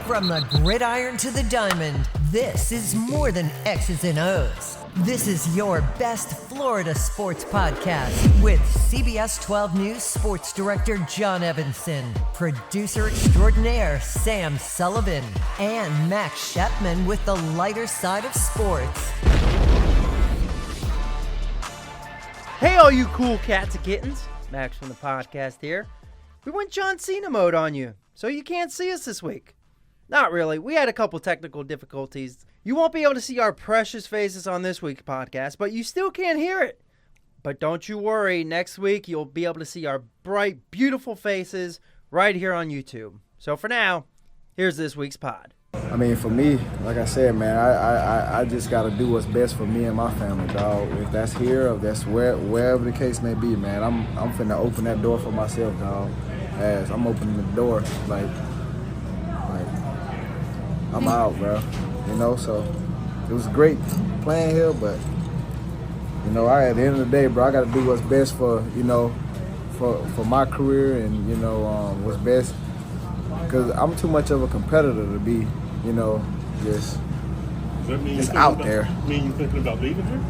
From the gridiron to the diamond, this is more than X's and O's. This is your best Florida sports podcast with CBS 12 News sports director John Evenson, producer extraordinaire Sam Sullivan, and Max Shepman with the lighter side of sports. Hey, all you cool cats and kittens. Max from the podcast here. We went John Cena mode on you, so you can't see us this week. Not really. We had a couple technical difficulties. You won't be able to see our precious faces on this week's podcast, but you still can't hear it. But don't you worry. Next week, you'll be able to see our bright, beautiful faces right here on YouTube. So for now, here's this week's pod. I mean, for me, like I said, man, I just got to do what's best for me and my family, dog. If that's here, if that's wherever the case may be, man, I'm finna open that door for myself, dog. As I'm opening the door, like I'm out, bro. You know, so it was great playing here, but you know, at the end of the day, bro, I got to do what's best for, you know, for my career and, you know, what's best, because I'm too much of a competitor to be, you know, just out there. Mean you thinking about leaving here?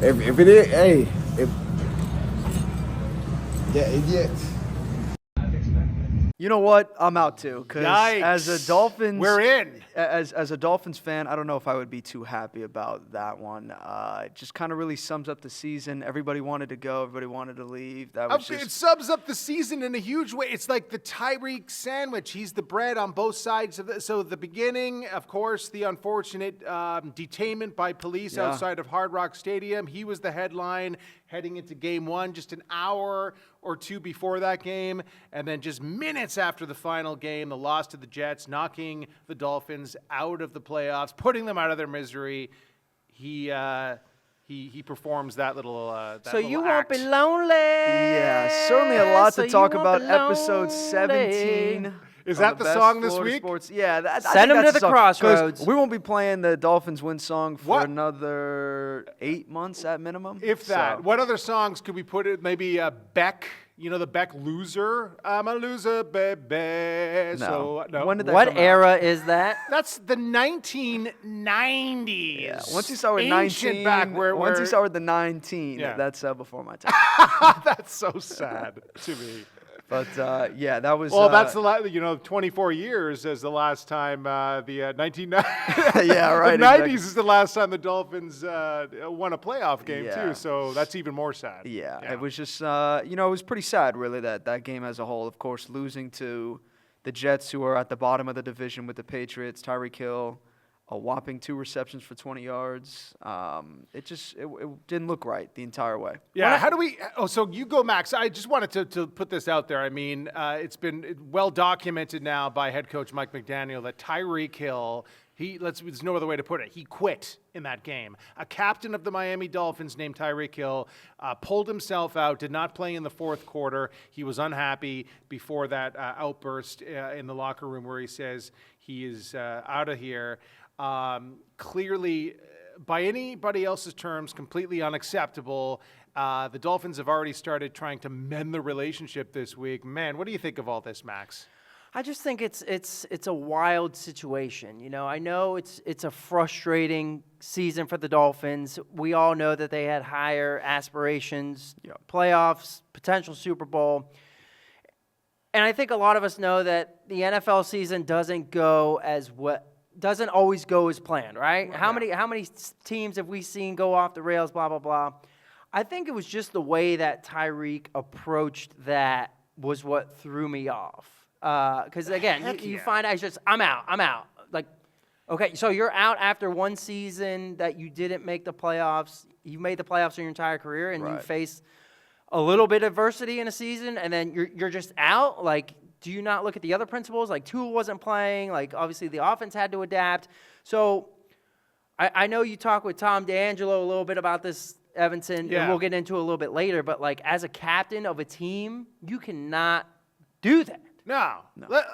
If it is, hey, yeah. You know what? I'm out too. Because as a Dolphins, we're in. As a Dolphins fan, I don't know if I would be too happy about that one. It just kind of really sums up the season. Everybody wanted to go. Everybody wanted to leave. It sums up the season in a huge way. It's like the Tyreek sandwich. He's the bread on both sides of it. So the beginning, of course, the unfortunate detainment by police outside of Hard Rock Stadium. He was the headline heading into game one, just an hour or two before that game. And then just minutes after the final game, the loss to the Jets, knocking the Dolphins out of the playoffs, putting them out of their misery. He performs that little So you won't act. be lonely. Yeah, certainly a lot So to talk you won't about. be Episode lonely. 17. Is of that the Best song this Florida week? Sports. Yeah, I Send think them that's to the song, 'cause crossroads. We won't be playing the Dolphins win song for What? another 8 months at minimum. If that. So- What other songs could we put it? Maybe Beck. You know the Beck Loser? I'm a loser, baby. No. So, no. When did that What come out? era is that? That's the 1990s. Yeah. Once you start with Ancient 19, back where once you start with the 19, Yeah. that's before my time. That's so sad to me. But yeah, that was. Well, that's the 24 years is the last time the 1990s. Yeah, right, The 90s exactly. is the last time the Dolphins won a playoff game Yeah. too. So that's even more sad. Yeah, it was just it was pretty sad, really, that game as a whole. Of course, losing to the Jets, who are at the bottom of the division with the Patriots. Tyreek Hill, a whopping 2 receptions for 20 yards. It didn't look right the entire way. Yeah, how do we? Oh, so you go, Max. I just wanted to put this out there. I mean, it's been well documented now by head coach Mike McDaniel that Tyreek Hill, there's no other way to put it, he quit in that game. A captain of the Miami Dolphins named Tyreek Hill pulled himself out, did not play in the fourth quarter. He was unhappy before that outburst in the locker room where he says he is out of here. Clearly, by anybody else's terms, completely unacceptable. The Dolphins have already started trying to mend the relationship this week. Man, what do you think of all this, Max? I just think it's a wild situation. You know, I know it's a frustrating season for the Dolphins. We all know that they had higher aspirations, playoffs, potential Super Bowl. And I think a lot of us know that the NFL season doesn't always go as planned, right? How many teams have we seen go off the rails, blah, blah, blah. I think it was just the way that Tyreek approached that was what threw me off. Because, again, you find out, I'm out. Like, okay, so you're out after one season that you didn't make the playoffs. You made the playoffs in your entire career, and you face a little bit of adversity in a season, and then you're just out. Like, do you not look at the other principles? Like, Tua wasn't playing. Like, obviously, the offense had to adapt. So I know you talked with Tom D'Angelo a little bit about this, Evanson, and we'll get into it a little bit later. But, like, as a captain of a team, you cannot do that. No.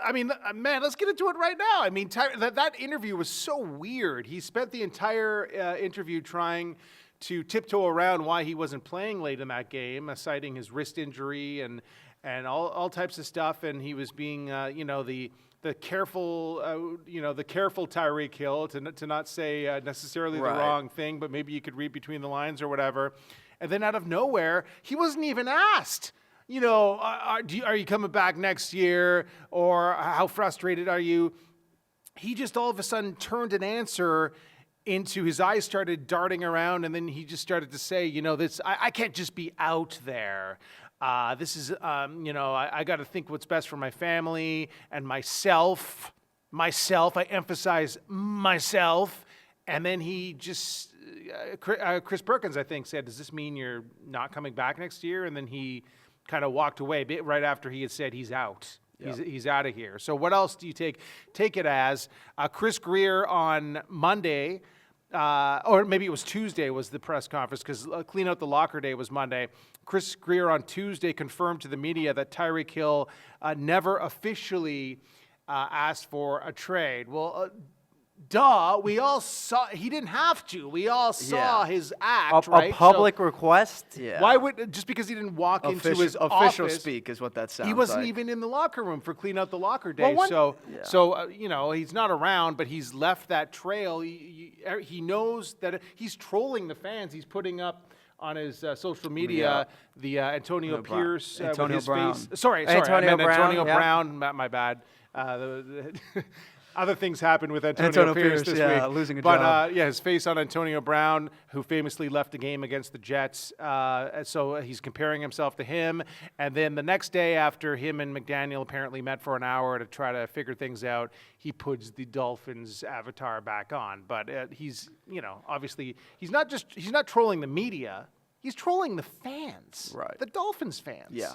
I mean, man, let's get into it right now. I mean, that interview was so weird. He spent the entire interview trying to tiptoe around why he wasn't playing late in that game, citing his wrist injury and all types of stuff, and he was being the careful Tyreek Hill, to not say necessarily the wrong thing, but maybe you could read between the lines or whatever. And then out of nowhere, he wasn't even asked, are you coming back next year, or how frustrated are you? He just all of a sudden turned an answer into, his eyes started darting around, and then he just started to say, I can't just be out there. This is, I got to think what's best for my family and myself. I emphasize myself. And then he just, Chris Perkins, I think, said, does this mean you're not coming back next year? And then he kind of walked away right after he had said he's out. Yep. He's out of here. So what else do you take it as? Chris Grier on Monday, or maybe it was Tuesday was the press conference, because Clean Out the Locker Day was Monday. Chris Grier on Tuesday confirmed to the media that Tyreek Hill never officially asked for a trade. Well, we all saw, he didn't have to. We all saw his act, right? A public request? Yeah. Why just because he didn't walk into his official office, speak is what that sounds like. He wasn't even in the locker room for Clean Out the Locker Day. He's not around, but he's left that trail. He knows that he's trolling the fans. He's putting up on his social media the Antonio Pierce Antonio with his Brown. face. Sorry, Antonio Brown, Antonio Brown. My bad. Other things happened with Antonio Pierce this week. Losing a job. But his face on Antonio Brown, who famously left the game against the Jets. So he's comparing himself to him. And then the next day, after him and McDaniel apparently met for an hour to try to figure things out, he puts the Dolphins avatar back on. But he's, obviously, he's not trolling the media. He's trolling the fans, right? The Dolphins fans. Yeah.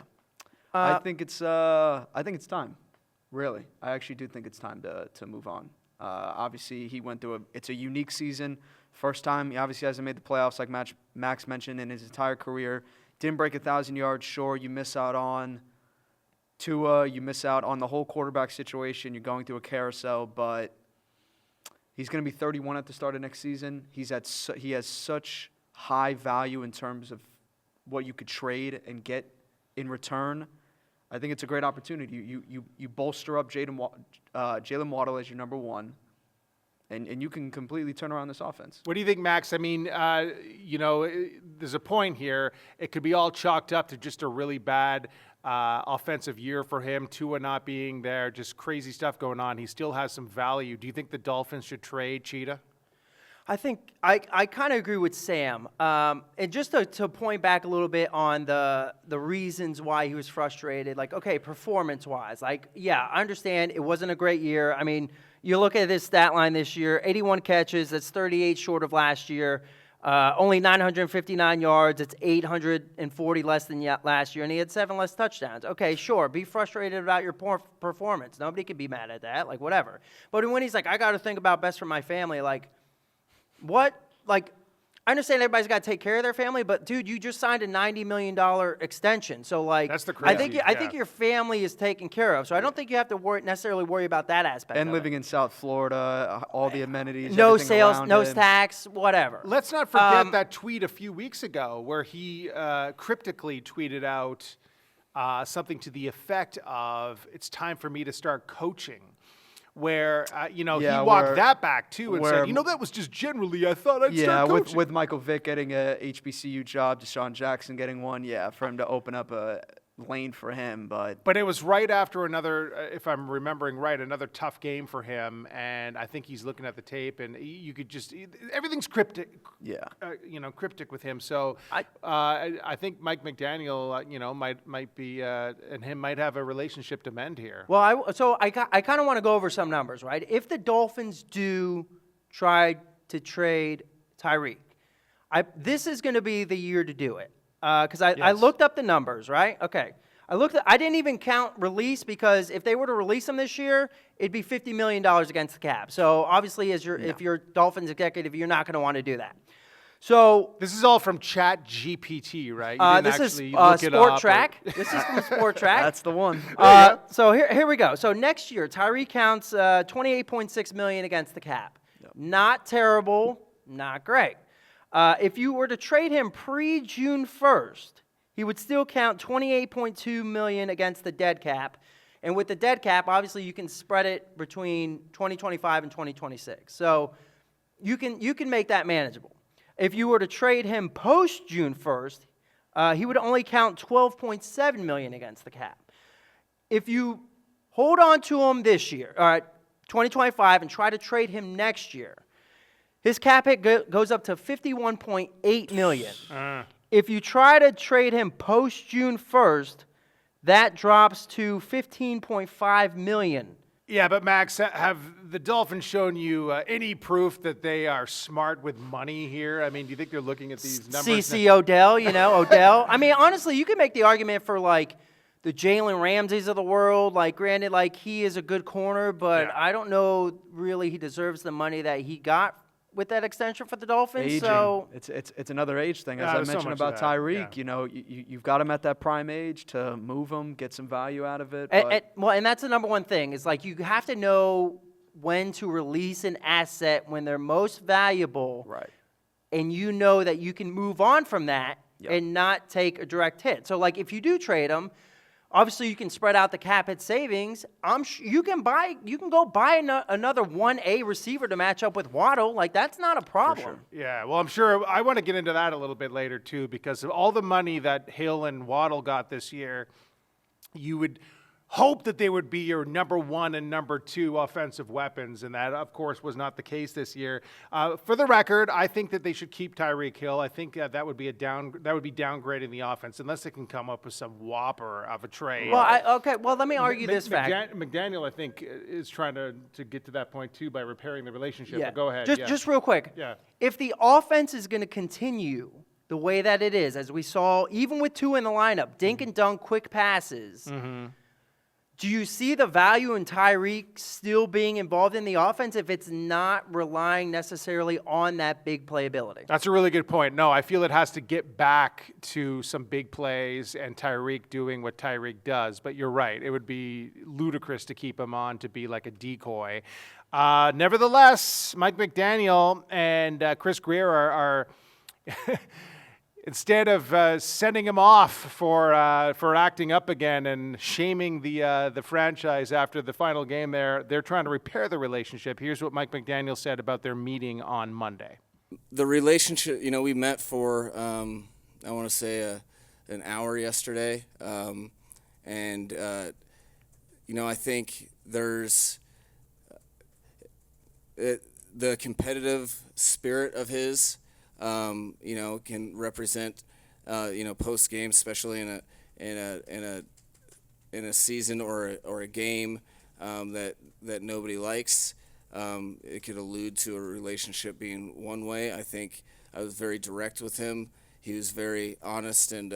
I think it's time. Really, I actually do think it's time to move on. Obviously, he went through it's a unique season. First time, he obviously hasn't made the playoffs like Max mentioned in his entire career. Didn't break 1,000 yards. Sure, you miss out on Tua. You miss out on the whole quarterback situation. You're going through a carousel, but he's going to be 31 at the start of next season. He has such high value in terms of what you could trade and get in return. I think it's a great opportunity. You bolster up Jalen Waddle as your number one, and you can completely turn around this offense. What do you think, Max? I mean, there's a point here. It could be all chalked up to just a really bad offensive year for him. Tua not being there, just crazy stuff going on. He still has some value. Do you think the Dolphins should trade Cheetah? I think I kind of agree with Sam. And just to point back a little bit on the reasons why he was frustrated, like, okay, performance-wise, like, yeah, I understand it wasn't a great year. I mean, you look at this stat line this year, 81 catches, that's 38 short of last year. Only 959 yards, it's 840 less than last year, and he had 7 less touchdowns. Okay, sure, be frustrated about your performance. Nobody can be mad at that, like, whatever. But when he's like, I got to think about best for my family, like, what? Like, I understand everybody's got to take care of their family, but dude, you just signed a $90 million extension. So, like, that's the crazy. I think your family is taken care of. So I don't think you have to necessarily worry about that aspect. And living in South Florida, all the amenities, no sales, no him. tax, whatever. Let's not forget that tweet a few weeks ago where he cryptically tweeted out something to the effect of, "It's time for me to start coaching." Where, he walked that back, too, and said, that was just generally, I thought I'd start coaching. Yeah, with Michael Vick getting a HBCU job, Deshaun Jackson getting one, for him to open up a lane for him. But it was right after another, if I'm remembering right, another tough game for him, and I think he's looking at the tape, and you could just, everything's cryptic. Yeah. Cryptic with him. So I think Mike McDaniel, might be, and him might have a relationship to mend here. Well, I kind of want to go over some numbers, right? If the Dolphins do try to trade Tyreek, this is going to be the year to do it. Because I looked up the numbers, right? Okay. I didn't even count release, because if they were to release him this year, it'd be $50 million against the cap. So obviously, if you're Dolphins executive, you're not going to want to do that. So this is all from ChatGPT, right? This is Sport Track. This is from Sport Track. That's the one. So here we go. So next year, Tyreek counts $28.6 million against the cap. Yep. Not terrible, not great. If you were to trade him pre-June 1st, he would still count $28.2 million against the dead cap. And with the dead cap, obviously you can spread it between 2025 and 2026. So you can make that manageable. If you were to trade him post-June 1st, he would only count $12.7 million against the cap. If you hold on to him this year, 2025, and try to trade him next year, his cap hit goes up to $51.8 million. If you try to trade him post-June 1st, that drops to $15.5 million. Yeah, but Max, have the Dolphins shown you any proof that they are smart with money here? I mean, do you think they're looking at these numbers? CC Odell, Odell. I mean, honestly, you can make the argument for, like, the Jalen Ramseys of the world. Like, granted, like, he is a good corner, but I don't know really he deserves the money that he got with that extension for the Dolphins. Aging. So it's another age thing. As I there's so mentioned much about of that, Tyreek, you've got him at that prime age to move him, get some value out of it. But and that's the number one thing. Is like you have to know when to release an asset when they're most valuable. Right. And you know that you can move on from that and not take a direct hit. So like if you do trade them, obviously you can spread out the cap hit savings. You can go buy another 1A receiver to match up with Waddle. Like that's not a problem. Yeah, well, I'm sure I want to get into that a little bit later too, because of all the money that Hill and Waddle got this year, you would hope that they would be your number one and number two offensive weapons, and that, of course, was not the case this year. For the record, I think that they should keep Tyreek Hill. I think that would be downgrading the offense unless they can come up with some whopper of a trade. Well, Well, let me argue this fact. McDaniel, I think, is trying to get to that point too by repairing the relationship. Yeah. But go ahead. Just real quick. Yeah. If the offense is going to continue the way that it is, as we saw, even with two in the lineup, dink and dunk, quick passes. Mm-hmm. Do you see the value in Tyreek still being involved in the offense if it's not relying necessarily on that big playability? That's a really good point. No, I feel it has to get back to some big plays and Tyreek doing what Tyreek does. But you're right. It would be ludicrous to keep him on to be like a decoy. Nevertheless, Mike McDaniel and Chris Grier are instead of sending him off for acting up again and shaming the franchise after the final game they're trying to repair the relationship. Here's what Mike McDaniel said about their meeting on Monday. The relationship, we met for, I want to say, an hour yesterday. I think there's the competitive spirit of his, can represent, post game, especially in a season or a game that nobody likes. It could allude to a relationship being one way. I think I was very direct with him. He was very honest, and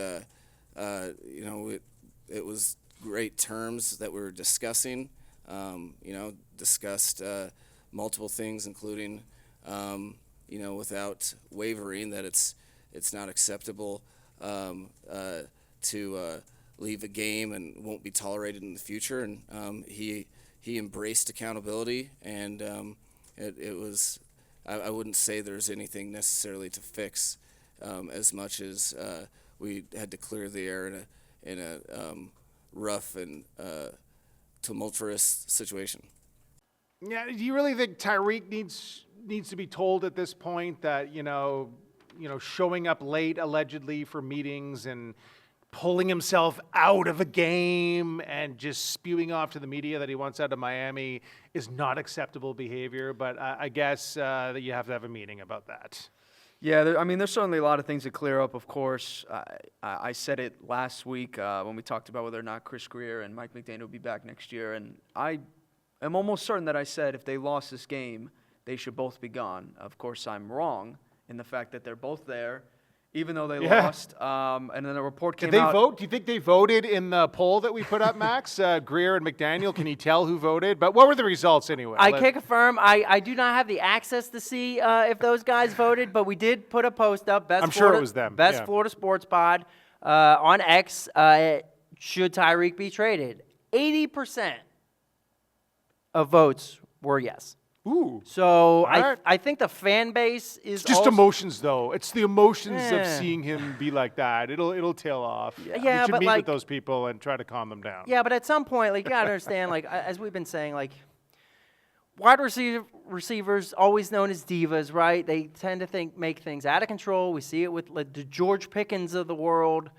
it was great terms that we were discussing. Discussed multiple things, including. Without wavering, that it's not acceptable to leave a game and won't be tolerated in the future. And he embraced accountability, and it was. I wouldn't say there's anything necessarily to fix, as much as we had to clear the air in a rough and tumultuous situation. Yeah, do you really think Tyreek needs to be told at this point that showing up late allegedly for meetings and pulling himself out of a game and just spewing off to the media that he wants out of Miami is not acceptable behavior? But I guess that you have to have a meeting about that. Yeah, there's certainly a lot of things to clear up, of course. I said it last week when we talked about whether or not Chris Grier and Mike McDaniel will be back next year, and I'm almost certain that I said if they lost this game, they should both be gone. Of course, I'm wrong in the fact that they're both there, even though they lost. And then a report came out. Did they vote? Do you think they voted in the poll that we put up, Max? Grier and McDaniel, can you tell who voted? But what were the results anyway? I can't confirm. I do not have the access to see if those guys voted, but we did put a post up. I'm sure it was them. Best Florida Sports Pod on X. Should Tyreek be traded? 80% of votes were yes. Ooh. So right. I think the fan base is Just also, emotions, though. It's the emotions of Yeah. seeing him be like that. It'll tail off. Yeah, we should but meet like- with those people and try to calm them down. Yeah, but at some point, like, you gotta understand, like, as we've been saying, like, wide receivers, always known as divas, right? They tend to make things out of control. We see it with like, the George Pickens of the world.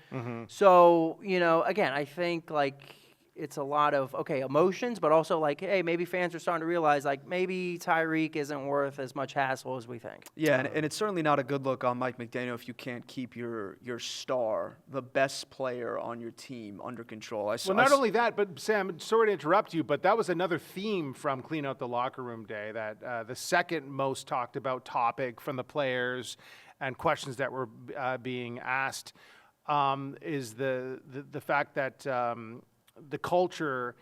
So, again, I think, like, it's a lot of, emotions, but also, like, hey, maybe fans are starting to realize, like, maybe Tyreek isn't worth as much hassle as we think. Yeah, and it's certainly not a good look on Mike McDaniel if you can't keep your star, the best player on your team, under control. Well, not only that, but Sam, sorry to interrupt you, but that was another theme from Clean Out the Locker Room Day, that the second most talked about topic from the players and questions that were being asked is the fact that the culture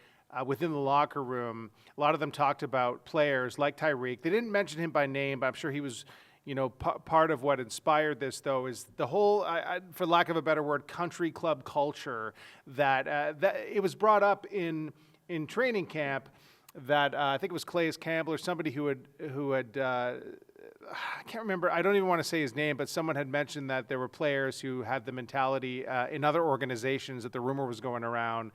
within the locker room, a lot of them talked about players like Tyreek. They didn't mention him by name, but I'm sure he was, part of what inspired this, though, is the whole, for lack of a better word, country club culture that it was brought up in training camp that I think it was Calais Campbell or somebody who had I can't remember. I don't even want to say his name, but someone had mentioned that there were players who had the mentality in other organizations that the rumor was going around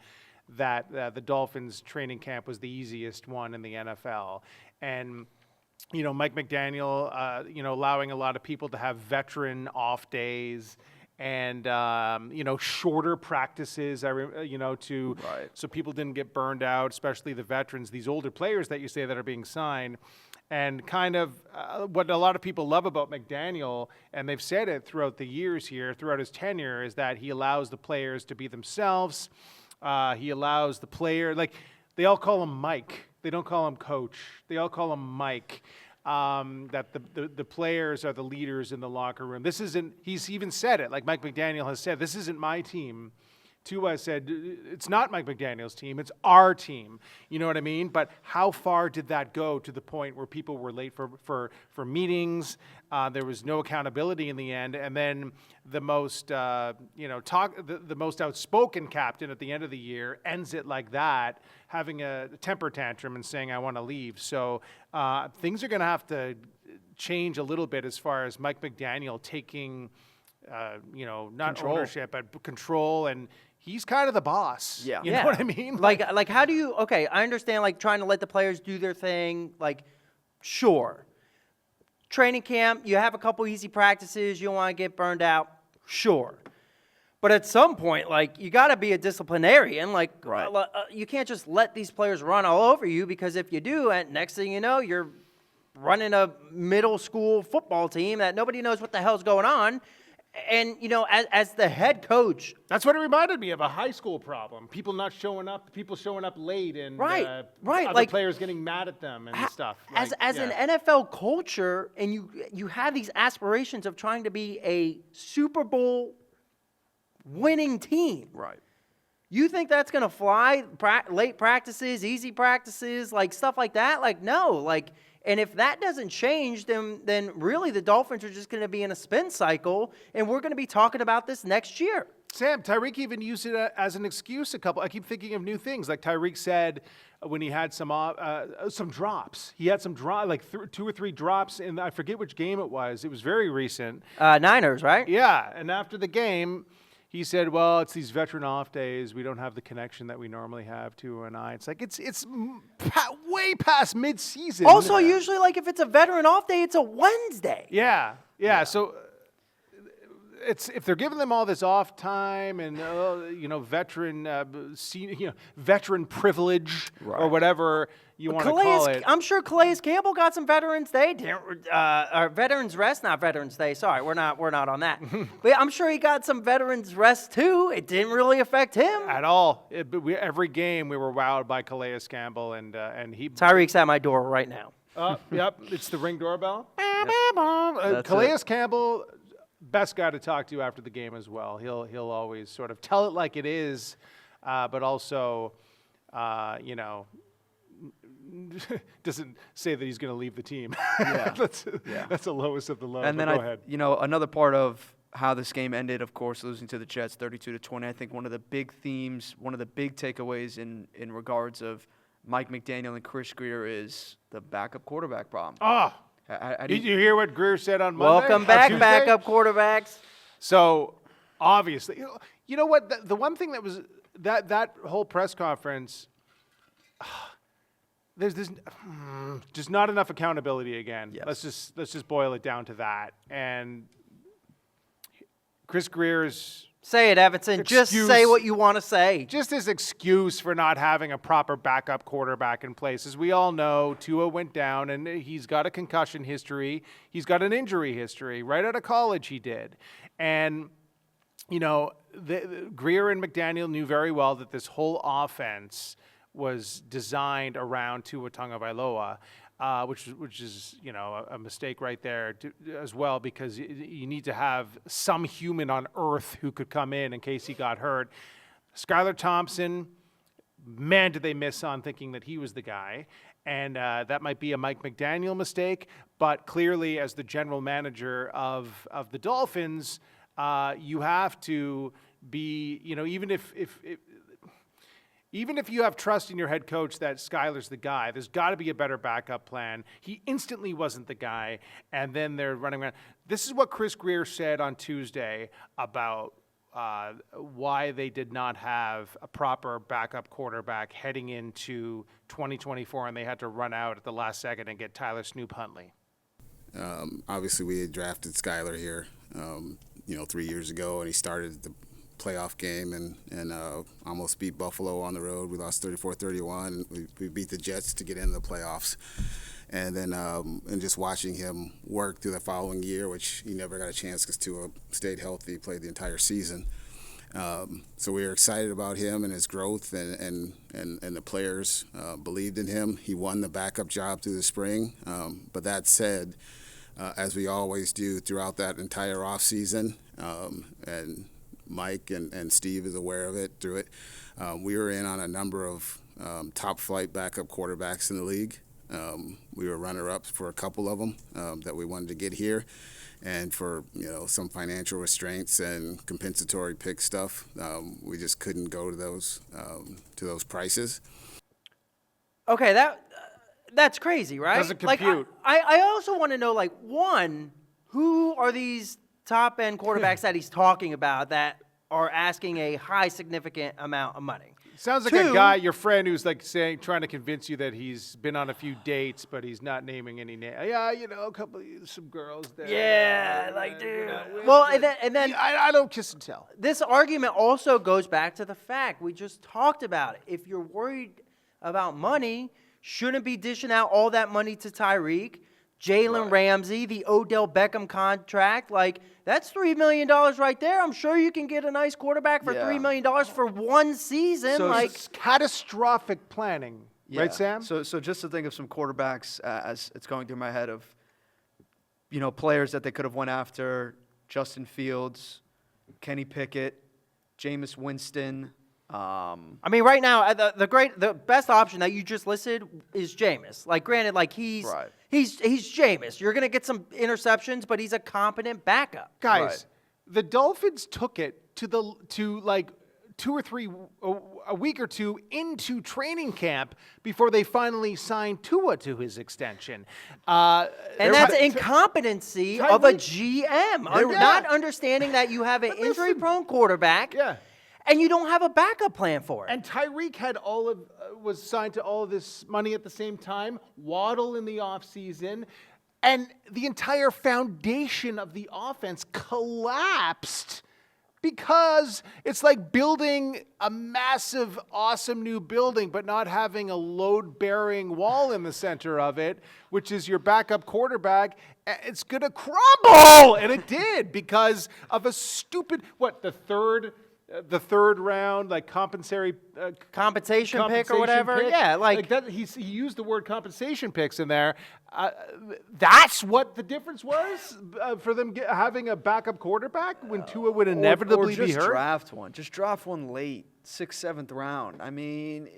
that the Dolphins training camp was the easiest one in the NFL. And, Mike McDaniel, allowing a lot of people to have veteran off days and, shorter practices, so people didn't get burned out, especially the veterans, these older players that you say that are being signed. And kind of what a lot of people love about McDaniel, and they've said it throughout the years here, throughout his tenure, is that he allows the players to be themselves. He allows the player, like, they all call him Mike. They don't call him Coach. They all call him Mike. That the players are the leaders in the locker room. This isn't, he's even said it, like Mike McDaniel has said, this isn't my team. Tua said, it's not Mike McDaniel's team, it's our team. You know what I mean? But how far did that go to the point where people were late for meetings? There was no accountability in the end. And then the most, the most outspoken captain at the end of the year ends it like that, having a temper tantrum and saying, I want to leave. So things are going to have to change a little bit as far as Mike McDaniel taking, not Control. ownership, but control, and he's kind of the boss. Yeah. You know what I mean? Like how do you, I understand, like, trying to let the players do their thing, like, sure. Training camp, you have a couple easy practices, you don't want to get burned out, sure. But at some point, like, you got to be a disciplinarian. Like, Right. You can't just let these players run all over you, because if you do, and next thing you know, you're running a middle school football team that nobody knows what the hell's going on. And, as the head coach. That's what it reminded me of, a high school problem. People not showing up, people showing up late, and Right. other Like, players getting mad at them and stuff. As an NFL culture, and you have these aspirations of trying to be a Super Bowl winning team. Right. You think that's going to fly? Late practices, easy practices, like stuff like that? Like, no. Like, and if that doesn't change, then really the Dolphins are just going to be in a spin cycle, and we're going to be talking about this next year. Sam, Tyreek even used it as an excuse I keep thinking of new things. Like Tyreek said when he had some drops. He had some like 2 or 3 drops in, I forget which game it was. It was very recent. Niners, right? Yeah, and after the game, he said, well, it's these veteran off days. We don't have the connection that we normally have, Tua and I. It's like, it's way past mid-season. Also, usually, like, if it's a veteran off day, it's a Wednesday. Yeah. So it's, if they're giving them all this off time and veteran privilege or whatever you want to call it. I'm sure Calais Campbell got some Veterans Day, or Veterans Rest, not Veterans Day. Sorry, we're not on that. But I'm sure he got some Veterans Rest too. It didn't really affect him at all. Every game we were wowed by Calais Campbell, and he. Tyreek's at my door right now. Yep, it's the Ring doorbell. That's Calais it. Campbell, best guy to talk to after the game as well. He'll always sort of tell it like it is, but also, doesn't say that he's going to leave the team. Yeah. That's the lowest of the low. And then go ahead. another part of how this game ended, of course, losing to the Jets 32-20. I think one of the big themes, one of the big takeaways in regards of Mike McDaniel and Chris Grier is the backup quarterback problem. Oh, How do did you hear what Grier said on Monday? Welcome back, Tuesday? backup quarterbacks. So, obviously, you know what? The one thing that was that whole press conference, there's this just not enough accountability again. Yes. Let's just boil it down to that. And Chris Grier's Say it, Evanson. Just say what you want to say. just his excuse for not having a proper backup quarterback in place. As we all know, Tua went down, and he's got a concussion history. He's got an injury history. Right out of college, he did. And, you know, Grier and McDaniel knew very well that this whole offense was designed around Tua Tagovailoa. Which is, you know, a mistake right there as well, because you need to have some human on earth who could come in case he got hurt. Skylar Thompson, man, did they miss on thinking that he was the guy. And that might be a Mike McDaniel mistake, but clearly as the general manager of the Dolphins, you have to be, you know, even if you have trust in your head coach that Skylar's the guy, there's got to be a better backup plan. He instantly wasn't the guy, and then they're running around. This is what Chris Grier said on Tuesday about why they did not have a proper backup quarterback heading into 2024, and they had to run out at the last second and get Tyler Snoop Huntley. Obviously, we had drafted Skylar here, 3 years ago, and he started the playoff game and almost beat Buffalo on the road. We lost 34-31. We beat the Jets to get into the playoffs. And then and just watching him work through the following year, which he never got a chance because Tua stayed healthy, played the entire season. So we were excited about him and his growth, and the players believed in him. He won the backup job through the spring. But that said, as we always do throughout that entire offseason, and Mike and Steve is aware of it through it, we were in on a number of top flight backup quarterbacks in the league. We were runner-ups for a couple of them that we wanted to get here, and for some financial restraints and compensatory pick stuff, we just couldn't go to those prices. Okay, that's crazy, right? Doesn't compute. I also want to know, like, one, who are these top-end quarterbacks that he's talking about that are asking a high significant amount of money? Sounds like a guy, your friend, who's like trying to convince you that he's been on a few dates, but he's not naming any names. Yeah, some girls there. Yeah, like, dude. Well, and then I don't kiss and tell. This argument also goes back to the fact we just talked about it. If you're worried about money, shouldn't be dishing out all that money to Tyreek, Jalen Ramsey, the Odell Beckham contract. Like, that's $3 million right there. I'm sure you can get a nice quarterback for $3 million for one season. So it's catastrophic planning, right, Sam? So just to think of some quarterbacks as it's going through my head of, players that they could have went after: Justin Fields, Kenny Pickett, Jameis Winston. I mean, right now, the best option that you just listed is Jameis. Like, granted, like he's Jameis. You're gonna get some interceptions, but he's a competent backup. Guys, the Dolphins took it to like 2 or 3 a week or two into training camp before they finally signed Tua to his extension. And that's incompetency of a GM, not understanding that you have an injury-prone quarterback. Yeah. And you don't have a backup plan for it. And Tyreek had was signed to all of this money at the same time. Waddle in the offseason. And the entire foundation of the offense collapsed because it's like building a massive, awesome new building, but not having a load-bearing wall in the center of it, which is your backup quarterback. It's going to crumble. And it did because of a stupid, the third round, like compensation pick or whatever. Pick. Yeah, like that. He used the word compensation picks in there. That's what the difference was for them having a backup quarterback when Tua would inevitably be hurt. Just draft one late, 6th, 7th round. I mean,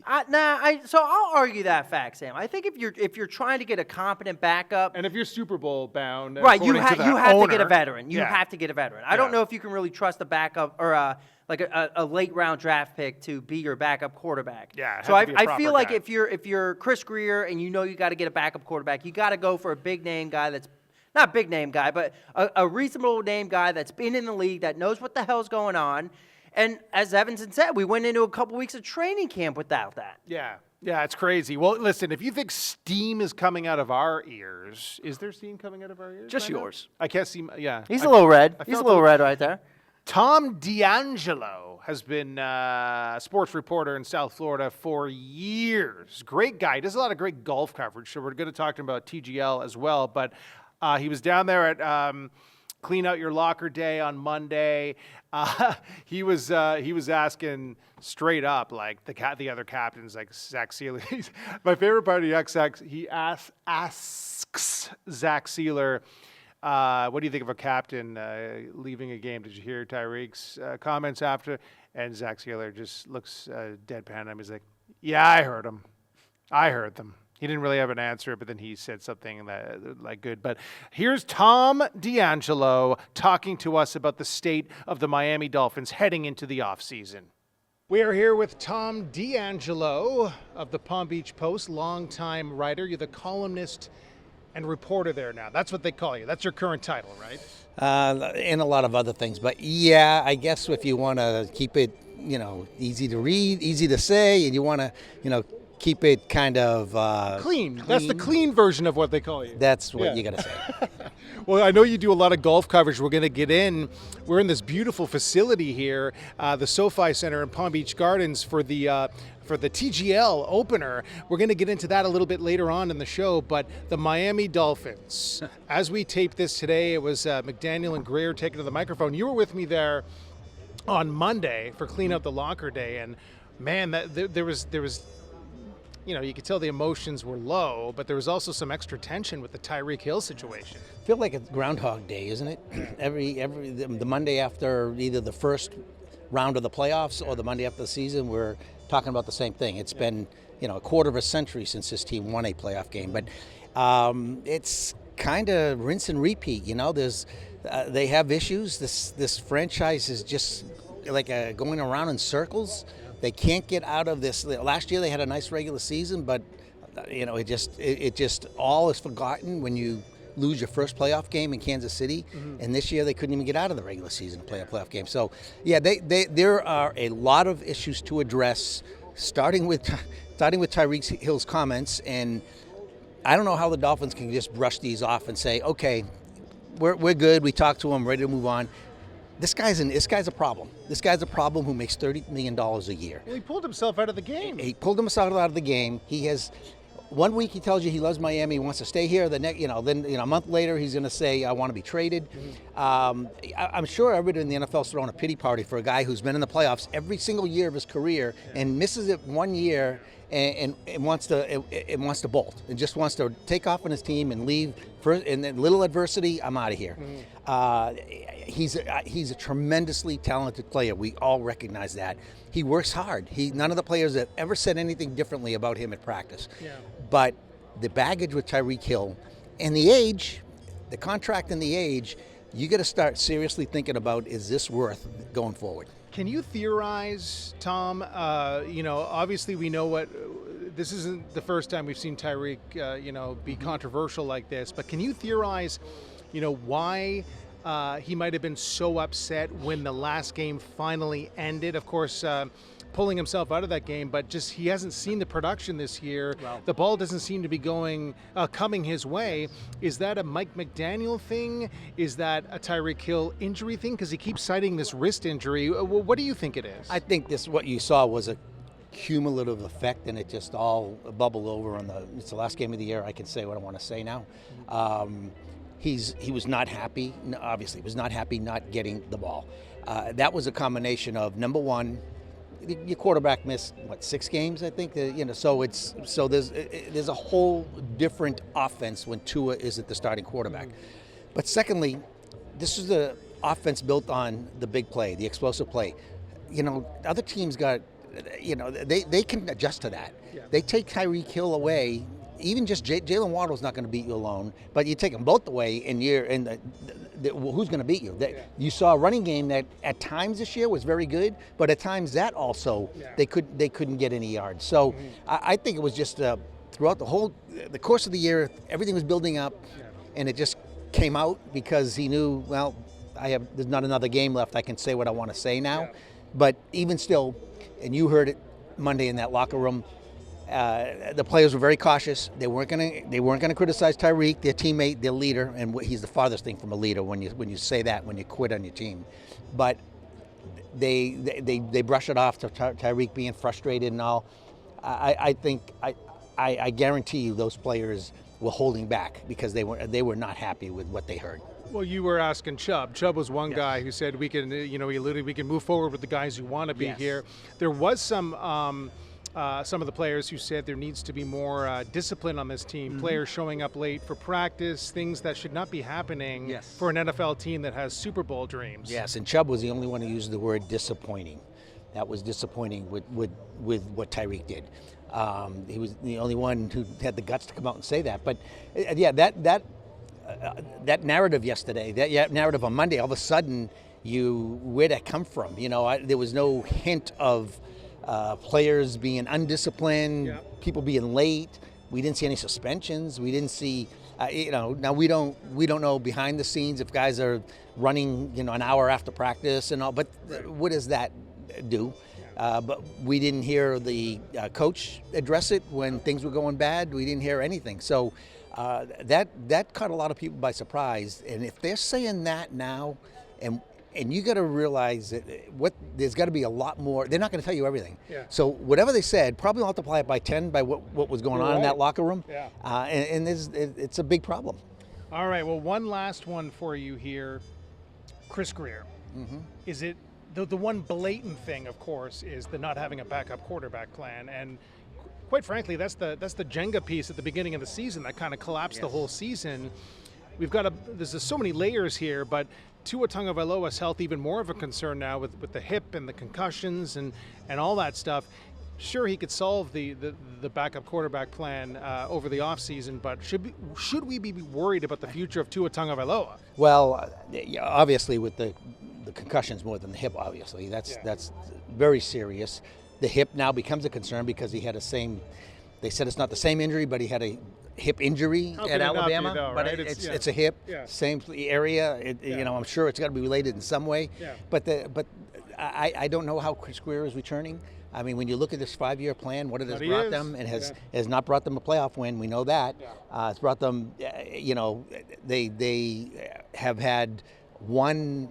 So I'll argue that fact, Sam. I think if you're trying to get a competent backup, And if you're Super Bowl bound, right, you according to the have to owner, get a veteran. You yeah. have to get a veteran. I don't know if you can really trust a backup or a late round draft pick to be your backup quarterback. Yeah, it So has to be a I proper feel like guy. if you're Chris Grier and you know you got to get a backup quarterback, you got to go for a big name guy that's not big name guy, but a reasonable name guy that's been in the league, that knows what the hell's going on. And as Evanson said, we went into a couple weeks of training camp without that. Yeah, it's crazy. Well, listen, if you think steam is coming out of our ears, is there steam coming out of our ears? Just right now? yours. I can't see. Yeah, He's a little red. I He's a felt little it. red right there. Tom D'Angelo has been a sports reporter in South Florida for years. Great guy. Does a lot of great golf coverage. So we're going to talk to him about TGL as well. But he was down there at Clean Out Your Locker Day on Monday. He was asking straight up, like the other captains, like Zach Sealer. My favorite part of he asks Zach Sealer, what do you think of a captain leaving a game? Did you hear Tyreek's comments after? And Zach Sealer just looks deadpan at him. He's like, yeah, I heard him. I heard them. He didn't really have an answer, but then he said something like good. But here's Tom D'Angelo talking to us about the state of the Miami Dolphins heading into the offseason. We are here with Tom D'Angelo of the Palm Beach Post, longtime writer. You're the columnist and reporter there now. That's what they call you. That's your current title, right? And a lot of other things. But yeah, I guess if you want to keep it, easy to read, easy to say, and you want to, keep it kind of clean. That's the clean version of what they call you. That's what you got to say. Well, I know you do a lot of golf coverage. We're going to get in. We're in this beautiful facility here, the SoFi Center in Palm Beach Gardens for the TGL opener. We're going to get into that a little bit later on in the show, but the Miami Dolphins. As we tape this today, it was McDaniel and Grier taking to the microphone. You were with me there on Monday for Clean Out the Locker Day, and man, there was you could tell the emotions were low, but there was also some extra tension with the Tyreek Hill situation. I feel like it's Groundhog Day, isn't it? The Monday after either the first round of the playoffs or the Monday after the season, we're talking about the same thing. It's been a quarter of a century since this team won a playoff game, but it's kind of rinse and repeat. They have issues. This franchise is just like going around in circles. They can't get out of this. Last year they had a nice regular season, but it just all is forgotten when you lose your first playoff game in Kansas City. Mm-hmm. And this year they couldn't even get out of the regular season to play a playoff game. So yeah, there are a lot of issues to address, starting with Tyreek Hill's comments. And I don't know how the Dolphins can just brush these off and say, okay, we're good. We talked to him, ready to move on. This guy's a problem. This guy's a problem who makes $30 million a year. Well, he pulled himself out of the game. He pulled himself out of the game. He has, one week he tells you he loves Miami, he wants to stay here. The next, then a month later he's going to say, I want to be traded. Mm-hmm. I'm sure everybody in the NFL is throwing a pity party for a guy who's been in the playoffs every single year of his career and misses it 1 year and wants to bolt and just wants to take off on his team and leave. And then little adversity, I'm out of here. Mm-hmm. He's a tremendously talented player. We all recognize that. He works hard. None of the players have ever said anything differently about him at practice. Yeah. But the baggage with Tyreek Hill and the age, the contract and the age, you got to start seriously thinking about, is this worth going forward? Can you theorize, Tom? Obviously we know this isn't the first time we've seen Tyreek, be controversial like this. But can you theorize, why he might have been so upset when the last game finally ended? Of course, pulling himself out of that game, but just he hasn't seen the production this year. Wow. The ball doesn't seem to be coming his way. Is that a Mike McDaniel thing? Is that a Tyreek Hill injury thing? Because he keeps citing this wrist injury. What do you think it is? I think what you saw was a cumulative effect, and it just all bubbled over it's the last game of the year. I can say what I want to say now. He was not happy. Obviously, he was not happy not getting the ball. That was a combination of, number one, your quarterback missed 6 games, I think. So there's a whole different offense when Tua isn't the starting quarterback. But secondly, this is the offense built on the big play, the explosive play. Other teams got they can adjust to that. Yeah. They take Tyreek Hill away. Even just Jalen Waddle's not going to beat you alone, but you take them both away, and who's going to beat you? You saw a running game that at times this year was very good, but at times that also they couldn't get any yards. So I think it was just throughout the course of the year, everything was building up, and it just came out because he knew, well, there's not another game left. I can say what I want to say now. Yeah. But even still, and you heard it Monday in that locker room, the players were very cautious. They weren't gonna criticize Tyreek, their teammate, their leader, and he's the farthest thing from a leader when you say that when you quit on your team. But they brush it off to Tyreek being frustrated and all. I think I guarantee you those players were holding back because they were not happy with what they heard. Well, you were asking Chubb. Chubb was one guy who said we can move forward with the guys who want to be here. There was some of the players who said there needs to be more discipline on this team. Players showing up late for practice, things that should not be happening for an NFL team that has Super Bowl dreams. Yes, and Chubb was the only one who used the word disappointing. That was disappointing with what Tyreek did. He was the only one who had the guts to come out and say that. But that narrative yesterday, that narrative on Monday, all of a sudden, where'd that come from? There was no hint of players being undisciplined, people being late. We didn't see any suspensions. We didn't see, now we don't know behind the scenes if guys are running, an hour after practice and all. But what does that do? But we didn't hear the coach address it when things were going bad. We didn't hear anything. So that caught a lot of people by surprise. And if they're saying that now, and you got to realize that there's got to be a lot more. They're not going to tell you everything. Yeah. So whatever they said, probably multiply it by 10 by what was going on in that locker room. Yeah. And it's a big problem. All right. Well, one last one for you here, Chris Grier. Is it the one blatant thing? Of course, is the not having a backup quarterback plan, and quite frankly, that's the Jenga piece at the beginning of the season that kind of collapsed the whole season. There's so many layers here, but Tua Tagovailoa's health even more of a concern now with the hip and the concussions and all that stuff. Sure, he could solve the backup quarterback plan over the offseason, but should we be worried about the future of Tua Tagovailoa? Well, obviously with the concussions more than the hip, obviously. That's very serious. The hip now becomes a concern because he had they said it's not the same injury, but he had a hip injury at Alabama. Though, but right? it's a hip, same area. I'm sure it's got to be related in some way. Yeah. But I don't know how Chris Grier is returning. I mean, when you look at this 5-year plan, what it has brought them, it has not brought them a playoff win. We know that. It's brought them, they have had one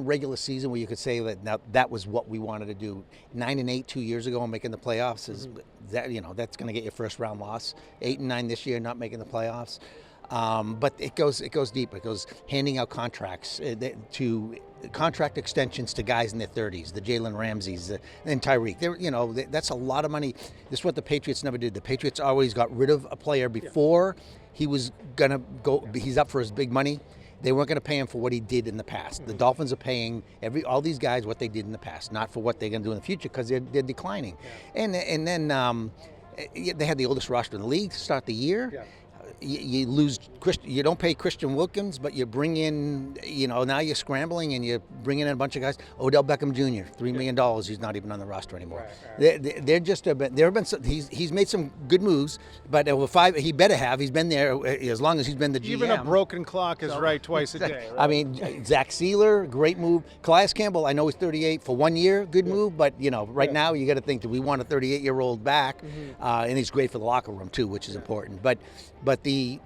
regular season where you could say that now that was what we wanted to do. 9-8 2 years ago and making the playoffs is that that's going to get your first round loss. 8-9 this year, not making the playoffs. But it goes deep. It goes handing out contracts to contract extensions to guys in their 30s, the Jalen Ramseys and Tyreek. That's a lot of money. This is what the Patriots never did. The Patriots always got rid of a player before he was going to go. He's up for his big money. They weren't going to pay him for what he did in the past. The Dolphins are paying all these guys what they did in the past, not for what they're going to do in the future because they're declining. Yeah. And then they had the oldest roster in the league to start the year. Yeah. You lose you don't pay Christian Wilkins, but you bring in, now you're scrambling and you're bringing in a bunch of guys. Odell Beckham Jr., $3 million. He's not even on the roster anymore. Right. They're just he's made some good moves, but over 5, he better have. He's been there as long as he's been the GM. Even a broken clock is right twice a day. Right? I mean, Zach Sealer, great move. Calais Campbell, I know he's 38 for 1 year, good move, but right now you got to think, do we want a 38-year-old back? And he's great for the locker room too, which is important. But the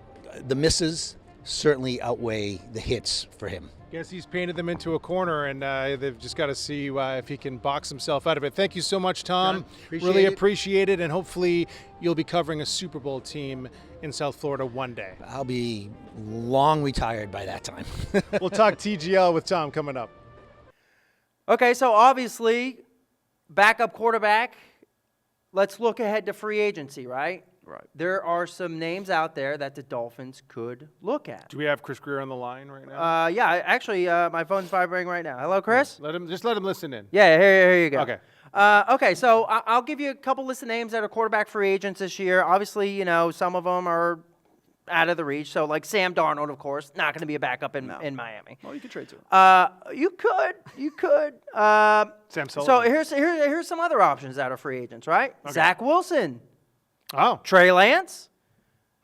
misses certainly outweigh the hits for him. Guess he's painted them into a corner, and they've just got to see if he can box himself out of it. Thank you so much, Tom. Really appreciate it, and hopefully you'll be covering a Super Bowl team in South Florida one day. I'll be long retired by that time. We'll talk TGL with Tom coming up. Okay, so obviously, backup quarterback. Let's look ahead to free agency, right? Right. There are some names out there that the Dolphins could look at. Do we have Chris Grier on the line right now? Yeah, actually, my phone's vibrating right now. Hello, Chris? Let him listen in. Yeah, here you go. Okay. Okay, so I'll give you a couple list of names that are quarterback free agents this year. Obviously, some of them are out of the reach. So, like Sam Darnold, of course, not going to be a backup in Miami. Well, you could trade to him. You could. Sam So Sullivan. here's some other options that are free agents, right? Okay. Zach Wilson, Oh. Trey Lance.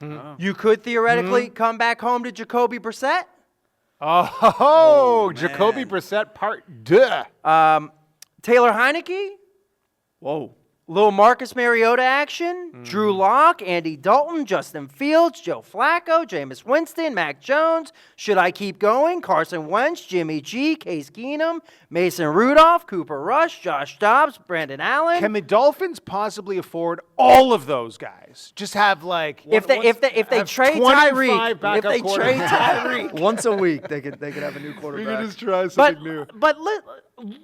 Mm-hmm. You could theoretically come back home to Jacoby Brissett. Oh, Jacoby Brissett part 2. Taylor Heineke. Whoa. Little Marcus Mariota action. Drew Lock, Andy Dalton, Justin Fields, Joe Flacco, Jameis Winston, Mac Jones. Should I keep going? Carson Wentz, Jimmy G, Case Keenum, Mason Rudolph, Cooper Rush, Josh Dobbs, Brandon Allen. Can the Dolphins possibly afford all of those guys? Just have like if they trade Tyreek, backup if they trade Tyreek, Once a week, they could have a new we can quarterback. just try something new. but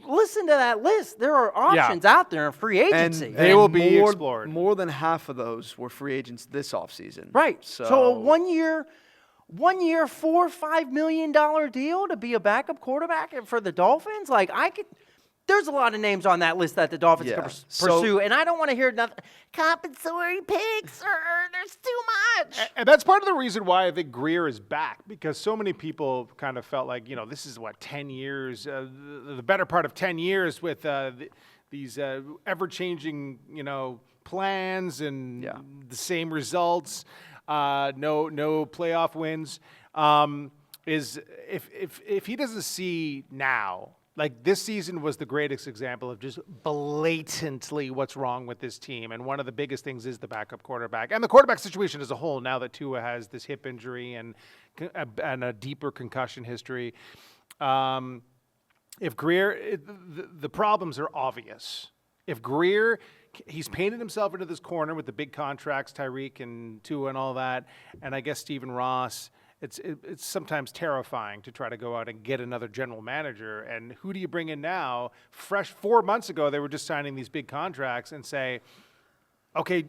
listen to that list. There are options out there in free agency. They will be more, explored. More than half of those were free agents this offseason. Right. So a one year, $4 or $5 million deal to be a backup quarterback for the Dolphins. Like there's a lot of names on that list that the Dolphins Yeah. could So- pursue, and I don't want to hear nothing. Compensatory picks, or there's too much. And that's part of the reason why I think Grier is back, because so many people kind of felt like, this is 10 years, the better part of 10 years with these ever-changing, plans and the same results, no playoff wins. Is if he doesn't see now, like this season was the greatest example of just blatantly what's wrong with this team. And one of the biggest things is the backup quarterback and the quarterback situation as a whole, now that Tua has this hip injury and a deeper concussion history. If Grier, the problems are obvious. If Grier, he's painted himself into this corner with the big contracts, Tyreek and Tua and all that, and I guess Stephen Ross. It's sometimes terrifying to try to go out and get another general manager. And who do you bring in now? Fresh 4 months ago, they were just signing these big contracts and say, okay,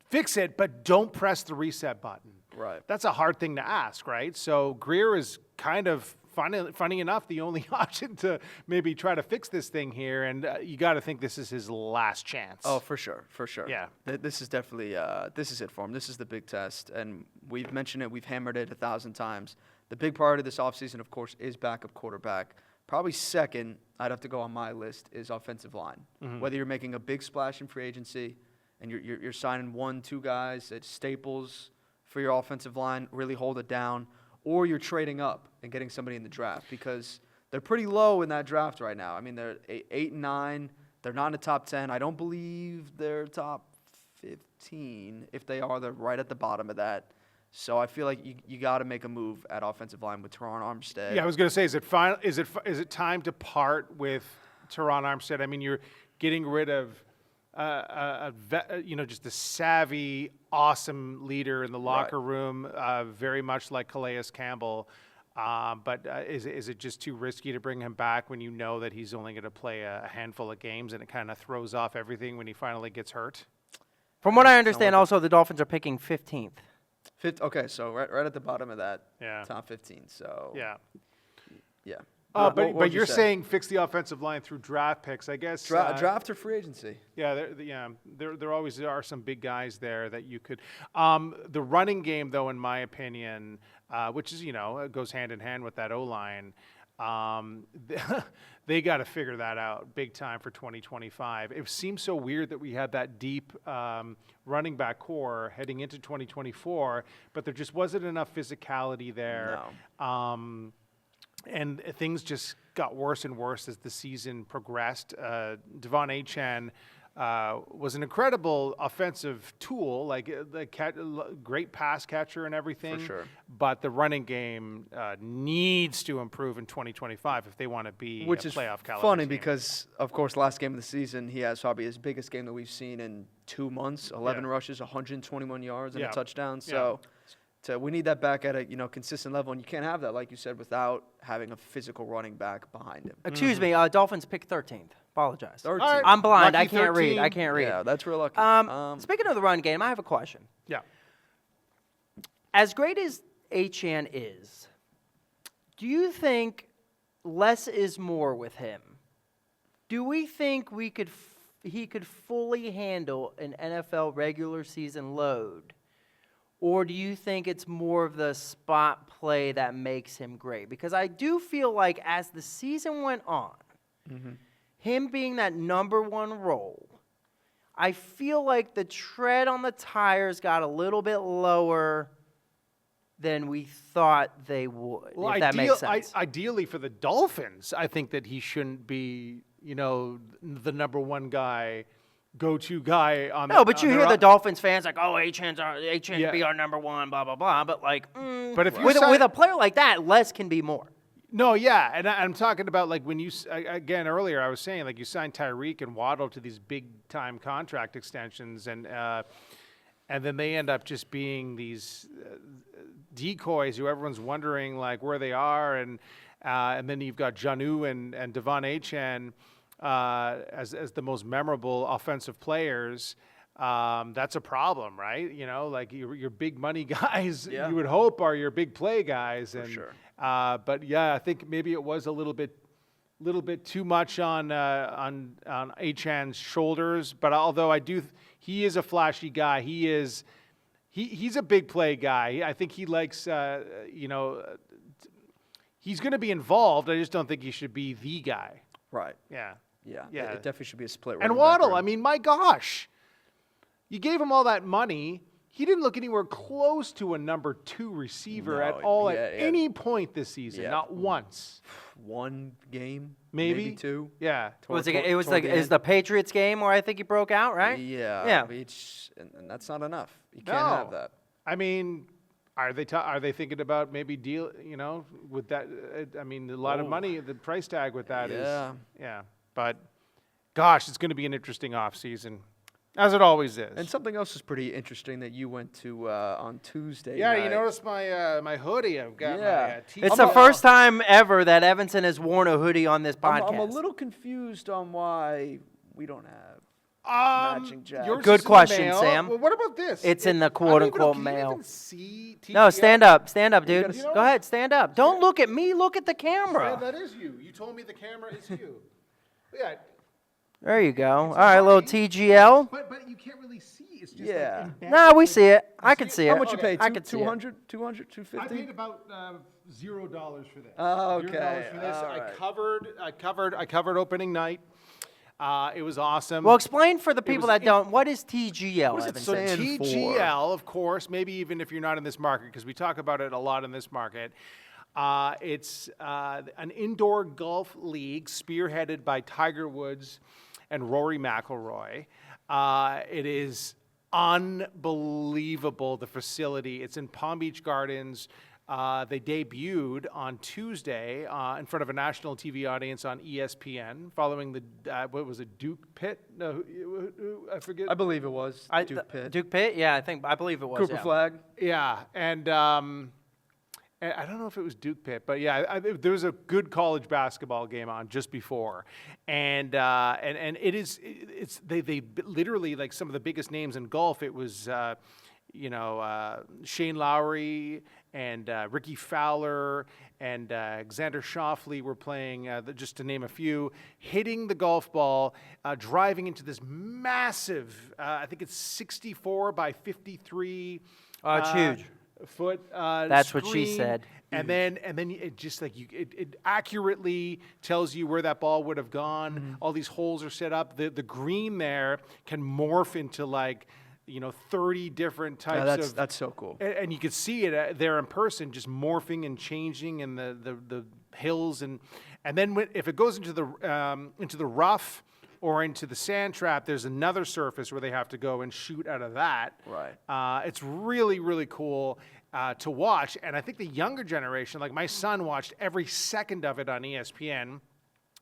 fix it, but don't press the reset button. Right. That's a hard thing to ask, right? So Grier is kind of, funny enough, the only option to maybe try to fix this thing here. And you got to think this is his last chance. Oh, for sure. Yeah. This is definitely, this is it for him. This is the big test. And we've mentioned it. We've hammered it 1,000 times. The big priority this offseason, of course, is backup quarterback. Probably second, I'd have to go on my list, is offensive line. Mm-hmm. Whether you're making a big splash in free agency and you're signing 1-2 guys at staples for your offensive line, really hold it down, or you're trading up and getting somebody in the draft, because they're pretty low in that draft right now. I mean, they're 8 and 9. They're not in the top 10. I don't believe they're top 15. If they are, they're right at the bottom of that. So I feel like you got to make a move at offensive line with Teron Armstead. Yeah, I was going to say, is it time to part with Teron Armstead? I mean, you're getting rid of just a savvy, awesome leader in the locker room, very much like Calais Campbell. But is it just too risky to bring him back when you know that he's only going to play a handful of games, and it kind of throws off everything when he finally gets hurt? From what I understand, also the Dolphins are picking 15th. Okay, so right at the bottom of that, Yeah. top 15. So Yeah. yeah. But What would you you're say? saying fix the offensive line through draft picks, I guess. Draft or free agency? Yeah, there always are some big guys there that you could. The running game, though, in my opinion, which is it goes hand in hand with that O-line. They got to figure that out big time for 2025. It seems so weird that we had that deep running back core heading into 2024, but there just wasn't enough physicality there. No. And things just got worse and worse as the season progressed. Devon Achane was an incredible offensive tool, great pass catcher and everything. For sure. But the running game needs to improve in 2025 if they want to be Which a is playoff caliber funny team. because, of course, last game of the season, he has probably his biggest game that we've seen in 2 months. 11 rushes, 121 yards, and a touchdown. So we need that back at a consistent level, and you can't have that, like you said, without having a physical running back behind him. Excuse me, Dolphins pick 13th. Apologize. 13th. All right. I'm blind. Lucky I can't 13. read. I can't read. Yeah, that's real lucky. Speaking of the run game, I have a question. Yeah. As great as Achane is, do you think less is more with him? Do we think we could he could fully handle an NFL regular season load? Or do you think it's more of the spot play that makes him great? Because I do feel like as the season went on, him being that number one role, I feel like the tread on the tires got a little bit lower than we thought they would, Well, if that makes sense. Ideally for the Dolphins, I think that he shouldn't be, the number one guy, go-to guy on the. No, but you on hear their the Dolphins fans like, "Oh, Achan's be our number one," blah blah blah. But like, But if you're with a player like that, less can be more. No, yeah, and I'm talking about like when you again earlier I was saying like you signed Tyreek and Waddle to these big time contract extensions, and then they end up just being these decoys who everyone's wondering like where they are, and then you've got Jonnu and Devon Achane as the most memorable offensive players. That's a problem, right? Like your big money guys, you would hope are your big play guys, and sure. But yeah, I think maybe it was a little bit too much on Achan's shoulders. But although he is a flashy guy. He's a big play guy. I think he likes, he's going to be involved. I just don't think he should be the guy. Right. Yeah. Yeah. Yeah. It definitely should be a split. And running back Waddle, room. I mean, my gosh. You gave him all that money. He didn't look anywhere close to a number 2 receiver at all at any point this season. Yeah. Not once. One game, Maybe 2. Yeah. It was like the Patriots game where I think he broke out, right? Yeah. Yeah. And that's not enough. You can't have that. I mean, are they thinking about maybe deal? With that? I mean, a lot of money. The price tag with that is. Yeah. But, gosh, it's going to be an interesting offseason, as it always is. And something else is pretty interesting that you went to on Tuesday. Yeah, night. you noticed my my hoodie. I've got my t-shirt. It's the first time ever that Evenson has worn a hoodie on this podcast. I'm a little confused on why we don't have matching jackets. yours Good is in the question, mail. Sam. Well, what about this? It's in the I don't quote-unquote even know, can you mail. even see No, TGL? stand up, dude. You know- Go ahead, stand up. Don't look at me. Look at the Yeah, camera. that is you. You told me the camera is you. Yeah. There you go. All right, little TGL. But you can't really see. It's just Yeah. No, we see it. I can see it. How much you pay? I can see it. 200, 250? I paid about $0 for this. Oh, okay. $0 for this. All right. I covered opening night. It was awesome. Well, explain for the people was that don't. What is TGL? What does it Evanson? stand for? TGL, of course, maybe even if you're not in this market, because we talk about it a lot in this market. It's an indoor golf league spearheaded by Tiger Woods and Rory McIlroy. It is unbelievable, the facility. It's in Palm Beach Gardens. They debuted on Tuesday in front of a national TV audience on ESPN, following the what was it, Duke Pitt? No, I forget. I believe it was Duke Pitt. Duke Pitt? Yeah, I believe it was. Cooper yeah. Flag. Yeah, and I don't know if it was Duke Pitt, but yeah, there was a good college basketball game on just before, and they literally, like, some of the biggest names in golf. It was Shane Lowry and Ricky Fowler and Xander Schauffele were playing, just to name a few, hitting the golf ball, driving into this massive, I think it's 64 by 53. It's huge. Foot. That's what she screen. said. And then it just like it accurately tells you where that ball would have gone. Mm-hmm. All these holes are set up. The green there can morph into 30 different types of. That's so cool. And you could see it there in person, just morphing and changing in the hills, and then if it goes into the rough or into the sand trap, there's another surface where they have to go and shoot out of that. Right. It's really, really cool to watch, and I think the younger generation, like my son, watched every second of it on ESPN.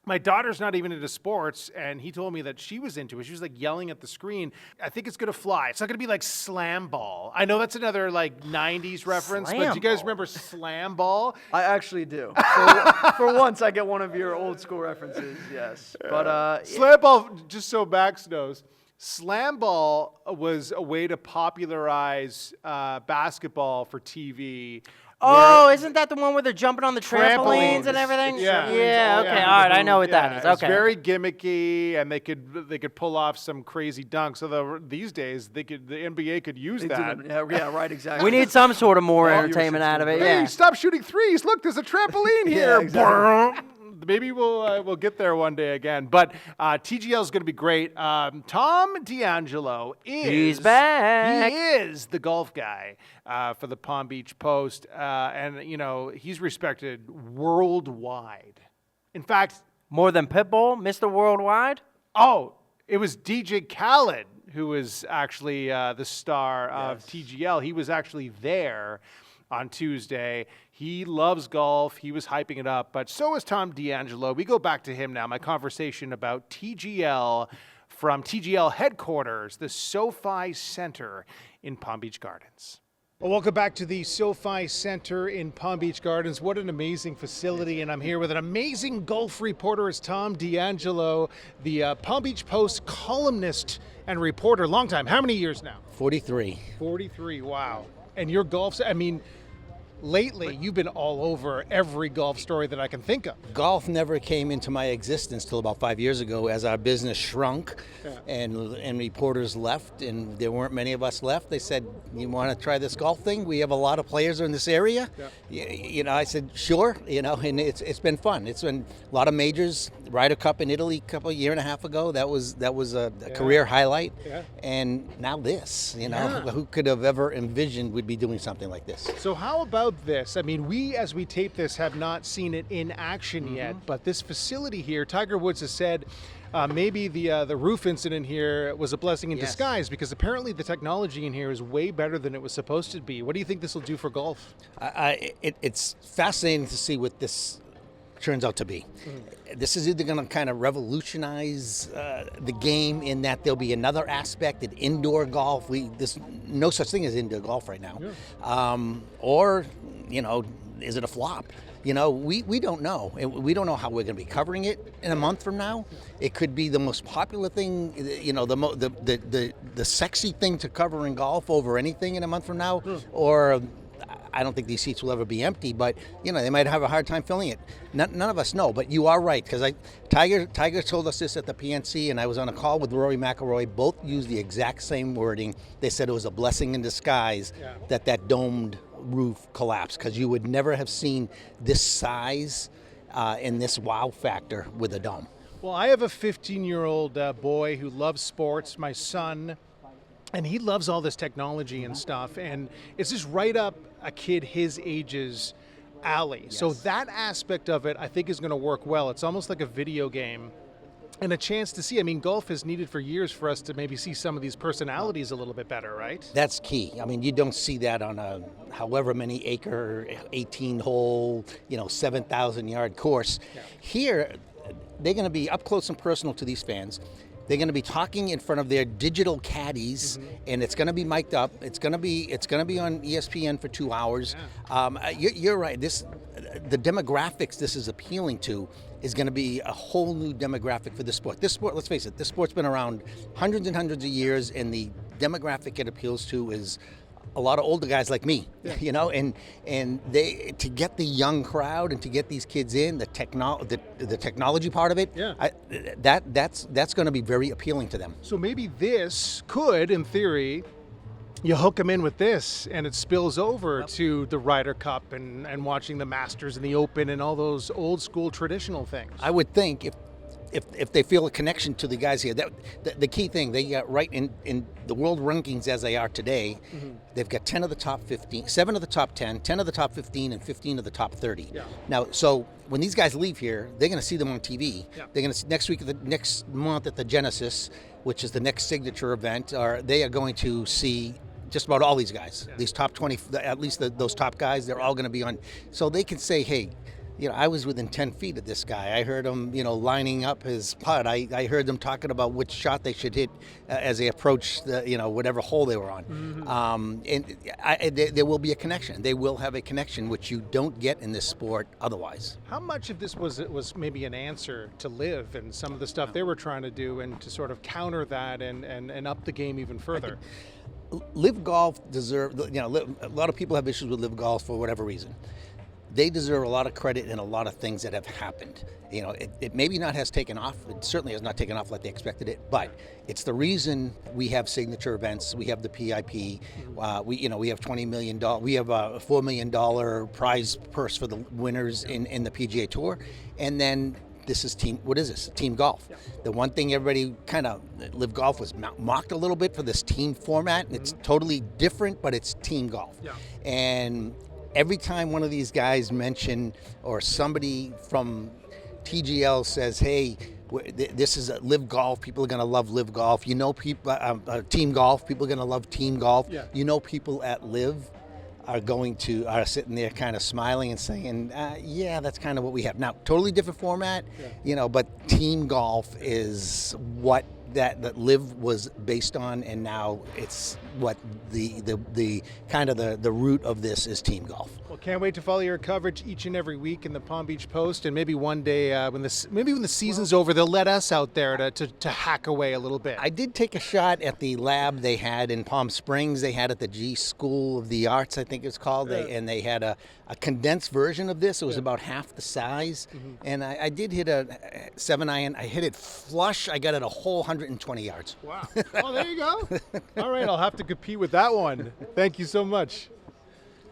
My daughter's not even into sports, and he told me that she was into it. She was yelling at the screen. I think it's going to fly. It's not going to be like Slam Ball. I know that's another 90s reference, but do you guys remember Slam Ball? I actually do. For once, I get one of your old school references, yes. But Slam Ball, just so Max knows, Slam Ball was a way to popularize basketball for TV. Oh, isn't that the one where they're jumping on the trampolines and everything? Yeah. Yeah. Okay. All right. I know what that is. It's Okay. very gimmicky, and they could pull off some crazy dunks. So these days, the NBA could use that. Yeah, right, exactly. We need some sort of more entertainment out of it. Hey, Yeah. stop shooting threes! Look, there's a trampoline here. exactly. Maybe we'll get there one day again. But TGL is going to be great. Tom D'Angelo He's back. He is the golf guy for the Palm Beach Post, and he's respected worldwide. In fact, More than Pitbull, Mr. Worldwide. it was DJ Khaled who was actually the star of TGL. He was actually there on Tuesday. He loves golf. He was hyping it up, but so is Tom D'Angelo. We go back to him now. My conversation about TGL from TGL headquarters, the SoFi Center in Palm Beach Gardens. Well, welcome back to the SoFi Center in Palm Beach Gardens. What an amazing facility, and I'm here with an amazing golf reporter. It's Tom D'Angelo, the Palm Beach Post columnist and reporter. Long time. How many years now? 43. 43, wow. And your golf, lately you've been all over every golf story that I can think of. Golf never came into my existence till about 5 years ago as our business shrunk and reporters left, and there weren't many of us left. They said, you want to try this golf thing? We have a lot of players in this area. I said, sure, and it's been fun. It's been a lot of majors. Ryder Cup in Italy a year and a half ago. That was a career highlight. And now this, who could have ever envisioned we'd be doing something like this? So how about this? We, as we tape this, have not seen it in action yet, but this facility here, Tiger Woods has said maybe the roof incident here was a blessing in disguise, because apparently the technology in here is way better than it was supposed to be. What do you think this will do for golf? It's fascinating to see what this turns out to be. This is either going to kind of revolutionize the game in that there'll be another aspect in indoor golf. There's no such thing as indoor golf right now. Or, is it a flop? We don't know. We don't know how we're going to be covering it in a month from now. It could be the most popular thing, the sexy thing to cover in golf over anything in a month from now, or I don't think these seats will ever be empty, but they might have a hard time filling it. None of us know, but you are right, because Tiger told us this at the PNC, and I was on a call with Rory McIlroy. Both used the exact same wording. They said it was a blessing in disguise that domed roof collapsed, because you would never have seen this size and this wow factor with a dome. Well, I have a 15-year-old boy who loves sports, my son, and he loves all this technology and stuff, and it's just right up a kid his age's alley. So that aspect of it, I think, is going to work well. It's almost like a video game and a chance to see. Golf has needed for years for us to maybe see some of these personalities a little bit better, right? That's key. You don't see that on a however many acre, 18-hole, 7,000-yard course. Here, they're going to be up close and personal to these fans. They're going to be talking in front of their digital caddies, and it's going to be mic'd up. It's going to be on ESPN for 2 hours. You're right. The demographics this is appealing to is going to be a whole new demographic for this sport. This sport, let's face it, this sport's been around hundreds and hundreds of years, and the demographic it appeals to is a lot of older guys like me, and they, to get the young crowd and to get these kids in, the technology part of it, that's going to be very appealing to them. So maybe this could, in theory, you hook them in with this, and it spills over to the Ryder Cup and watching the Masters and the Open and all those old school traditional things. I would think if they feel a connection to the guys here, the key thing, they got right in the world rankings as they are today, they've got 10 of the top 15, 7 of the top 10, 10 of the top 15, and 15 of the top 30. Now, so when these guys leave here, they're going to see them on TV. They're going to see next month at the Genesis, which is the next signature event, or they are going to see just about all these guys, these top 20, at least those top guys, they're all going to be on. So they can say, hey, I was within 10 feet of this guy. I heard him, lining up his putt. I heard them talking about which shot they should hit as they approach whatever hole they were on. There will be a connection. They will have a connection, which you don't get in this sport otherwise. How much of this was maybe an answer to Live and some of the stuff they were trying to do, and to sort of counter that and up the game even further? Live Golf deserve, a lot of people have issues with Live Golf for whatever reason. They deserve a lot of credit in a lot of things that have happened. It maybe not has taken off. It certainly has not taken off like they expected it, but it's the reason we have signature events. We have the PIP. We have $20 million. We have a $4 million prize purse for the winners in the PGA Tour. And then this is team golf. Yeah. The one thing everybody Live Golf was mocked a little bit for this team format. Mm-hmm. It's totally different, but it's team golf. Yeah. And every time one of these guys mention, or somebody from TGL says, hey, this is a Live Golf, people are going to love Live Golf. People, team golf, people are going to love team golf. Yeah. People at Live are sitting there kind of smiling and saying, yeah, that's kind of what we have. Now, totally different format, but team golf is what that Live was based on, and now it's what the kind of the root of this is team golf. Well, can't wait to follow your coverage each and every week in the Palm Beach Post, and maybe one day when the season's over, they'll let us out there to hack away a little bit. I did take a shot at the lab they had in Palm Springs. They had at the G School of the Arts, I think it's called, and they had a condensed version of this. It was about half the size, and I did hit a 7-iron. I hit it flush. I got it a whole 120 yards. Wow. Oh, there you go. All right, I'll have to compete with that one. Thank you so much.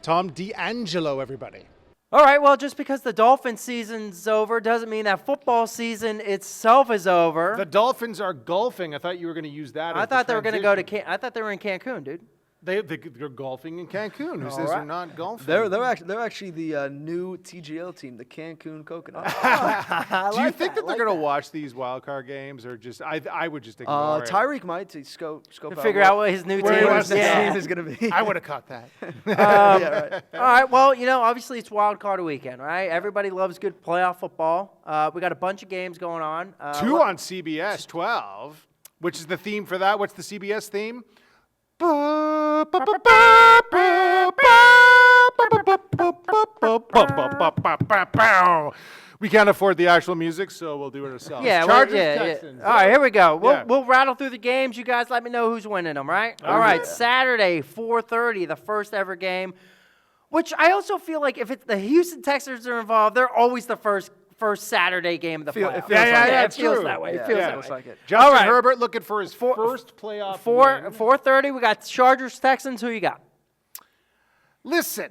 Tom D'Angelo, everybody. All right, well, just because the Dolphins season's over doesn't mean that football season itself is over. The Dolphins are golfing. I thought you were going to use that. I thought they were going to go to I thought they were in Cancun, dude. They're golfing in Cancun. Who says they're not golfing? They're actually the new TGL team, the Cancun Coconuts. Do you think that they're going to watch these wildcard games, or just I would just ignore it? Tyreek might to scope figure out what his new team is going to be. I would have caught that. Yeah, right. All right. Well, obviously it's wild card weekend, right? Everybody loves good playoff football. We got a bunch of games going on. Two on CBS 12, which is the theme for that. What's the CBS theme? We can't afford the actual music, so we'll do it ourselves. Yeah, Chargers, Texans. All right, here we go. We'll rattle through the games. You guys let me know who's winning them, right? All right, Saturday, 4:30, the first ever game, which I also feel like if it's the Houston Texans are involved, they're always the first Saturday game of the playoffs. It feels that way. It feels like it. Justin Herbert looking for his first playoff win. 4:30, we got Chargers, Texans. Who you got? Listen,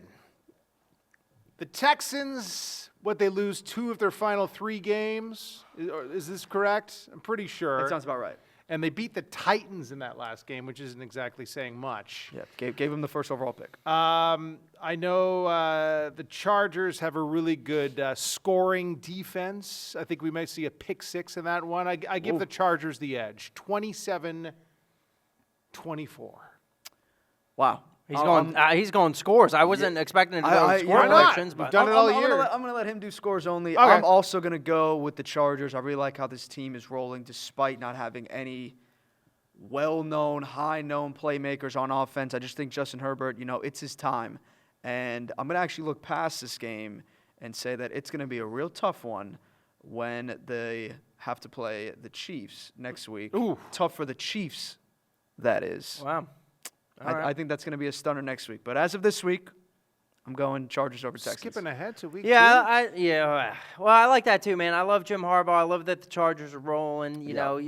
the Texans, they lose 2 of their final 3 games? Is this correct? I'm pretty sure. That sounds about right. And they beat the Titans in that last game, which isn't exactly saying much. Yeah, gave them the first overall pick. I know the Chargers have a really good scoring defense. I think we might see a pick 6 in that one. I give the Chargers the edge, 27-24. Wow. He's going scores. I wasn't expecting him to go score predictions, but we've done it all year. I'm going to let him do scores only. Okay. I'm also going to go with the Chargers. I really like how this team is rolling despite not having any well-known, high-known playmakers on offense. I just think Justin Herbert, it's his time. And I'm going to actually look past this game and say that it's going to be a real tough one when they have to play the Chiefs next week. Ooh. Tough for the Chiefs, that is. Wow. I think that's going to be a stunner next week. But as of this week, I'm going Chargers over Texans. Skipping ahead to week 2? Well, I like that too, man. I love Jim Harbaugh. I love that the Chargers are rolling. You know,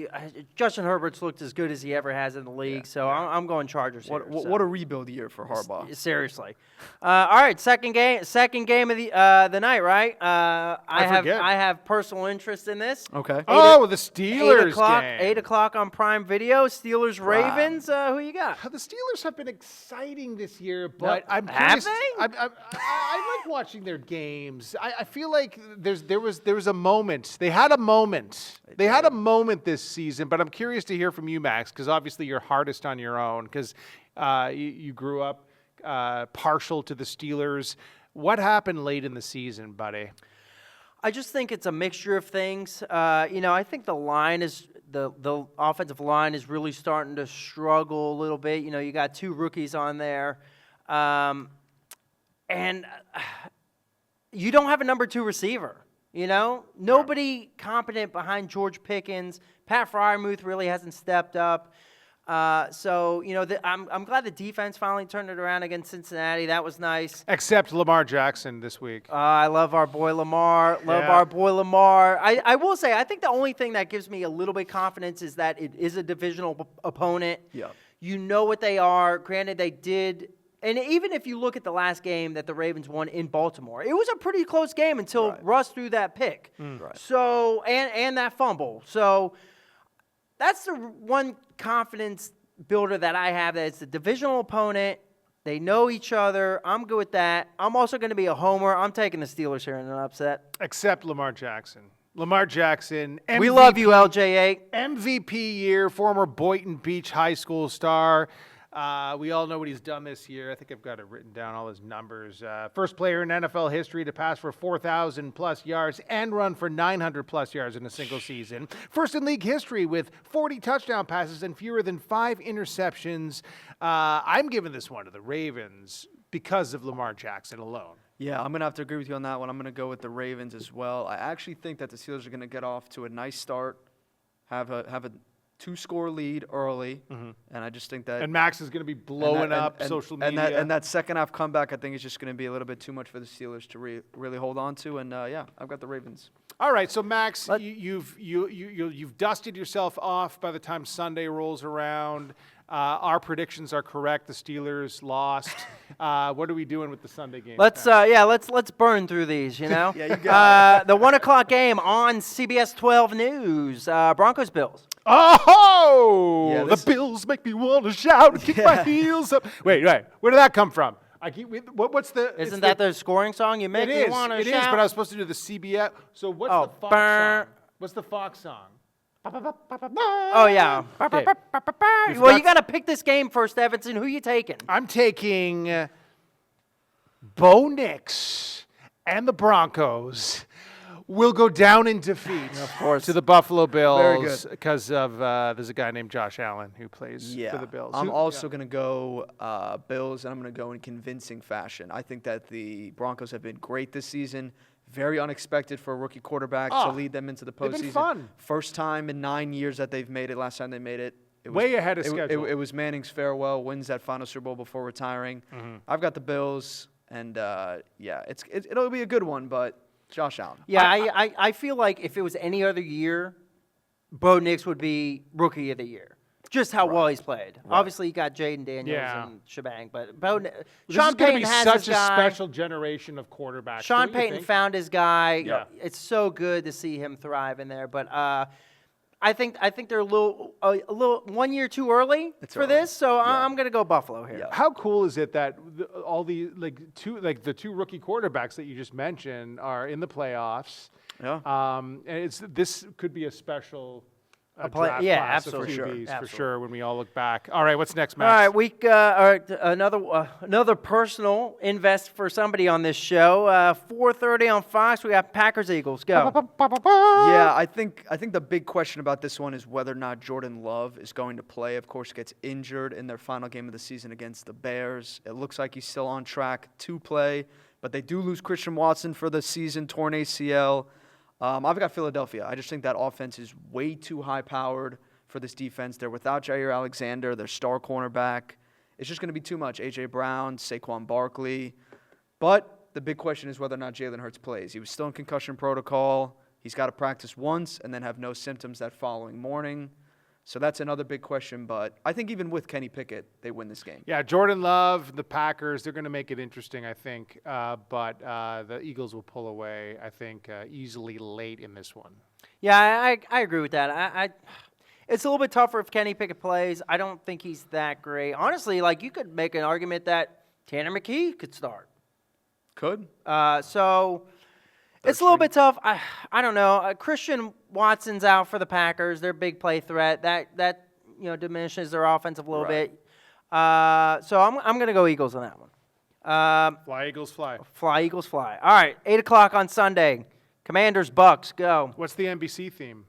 Justin Herbert's looked as good as he ever has in the league, so I'm going Chargers here. What a rebuild year for Harbaugh. Seriously. All right, second game of the night, right? I have personal interest in this. Okay. The Steelers 8 o'clock on Prime Video. Steelers Ravens. Who you got? The Steelers have been exciting this year, but I'm curious. Have they? I like watching their games. I feel like there was a moment. They had a moment. They had a moment this season, but I'm curious to hear from you, Max, because obviously you're hardest on your own because you grew up partial to the Steelers. What happened late in the season, buddy? I just think it's a mixture of things. I think the offensive line is really starting to struggle a little bit. You got 2 rookies on there. And you don't have a number 2 receiver, Nobody competent behind George Pickens. Pat Freiermuth really hasn't stepped up. So, I'm glad the defense finally turned it around against Cincinnati. That was nice. Except Lamar Jackson this week. I love our boy Lamar. I will say, I think the only thing that gives me a little bit confidence is that it is a divisional opponent. Yeah. You know what they are. Granted, they did. And even if you look at the last game that the Ravens won in Baltimore, it was a pretty close game until Russ threw that pick. Right. So, and that fumble. So, that's the one confidence builder that I have, that it's a divisional opponent. They know each other. I'm good with that. I'm also going to be a homer. I'm taking the Steelers here in an upset. Except Lamar Jackson. Lamar Jackson, MVP, We love you, LJ8. MVP year, former Boynton Beach High School star. We all know what he's done this year. I think I've got it written down, all his numbers. First player in NFL history to pass for 4,000-plus yards and run for 900-plus yards in a single season. First in league history with 40 touchdown passes and fewer than 5 interceptions. I'm giving this one to the Ravens because of Lamar Jackson alone. Yeah, I'm going to have to agree with you on that one. I'm going to go with the Ravens as well. I actually think that the Steelers are going to get off to a nice start, have a 2-score lead early, and I just think that... And Max is going to be blowing up social media. And that second half comeback, I think, is just going to be a little bit too much for the Steelers to really hold on to. And, I've got the Ravens. All right, so Max, you've dusted yourself off by the time Sunday rolls around. Our predictions are correct. The Steelers lost. What are we doing with the Sunday game? Let's burn through these, Yeah, you got the 1:00 game on CBS 12 News, Broncos-Bills. Oh, Yeah, the Bills make me want to shout and kick my heels up. Wait, where did that come from? What's the? Isn't that the scoring song? You make me want to shout. It is, but I was supposed to do the CBS. So what's the Fox song? What's the Fox song? Oh, yeah. Okay. Well, you got to pick this game first, Evanson. Who you taking? I'm taking Bo Nix and the Broncos will go down in defeat, of course, to the Buffalo Bills because of there's a guy named Josh Allen who plays for the Bills. I'm also going to go Bills, and I'm going to go in convincing fashion. I think that the Broncos have been great this season. Very unexpected for a rookie quarterback to lead them into the postseason. They've been fun. First time in 9 years that they've made it. Last time they made it, way ahead of schedule. It was Manning's farewell, wins that final Super Bowl before retiring. I've got the Bills, and it'll be a good one, but Josh Allen. Yeah, I feel like if it was any other year, Bo Nix would be Rookie of the Year. Just how well he's played. Right. Obviously, you got Jaden Daniels and shebang, but Sean Payton has his guy. This is going to be such a special generation of quarterbacks. Sean Payton found his guy. Yeah. It's so good to see him thrive in there. But I think they're a little 1 year too early this, so I'm going to go Buffalo here. Yeah. How cool is it that all the the two rookie quarterbacks that you just mentioned are in the playoffs? Yeah. And this could be a special. Absolutely. For sure. When we all look back. All right, what's next, Max? All right, another personal invest for somebody on this show. 4:30 on Fox. We got Packers Eagles. Go. Yeah, I think the big question about this one is whether or not Jordan Love is going to play. Of course, gets injured in their final game of the season against the Bears. It looks like he's still on track to play, but they do lose Christian Watson for the season, torn ACL. I've got Philadelphia. I just think that offense is way too high-powered for this defense. They're without Jair Alexander, their star cornerback. It's just going to be too much. A.J. Brown, Saquon Barkley. But the big question is whether or not Jalen Hurts plays. He was still in concussion protocol. He's got to practice once and then have no symptoms that following morning. So that's another big question, but I think even with Kenny Pickett, they win this game. Yeah, Jordan Love, the Packers, they're going to make it interesting, I think. But the Eagles will pull away, I think, easily late in this one. Yeah, I agree with that. It's a little bit tougher if Kenny Pickett plays. I don't think he's that great. Honestly, you could make an argument that Tanner McKee could start. Could. It's a little bit tough. I don't know. Christian Watson's out for the Packers. They're a big play threat. That diminishes their offense a little bit. So I'm going to go Eagles on that one. Fly, Eagles, fly. Fly, Eagles, fly. All right, 8 o'clock on Sunday. Commanders, Bucks, go. What's the NBC theme?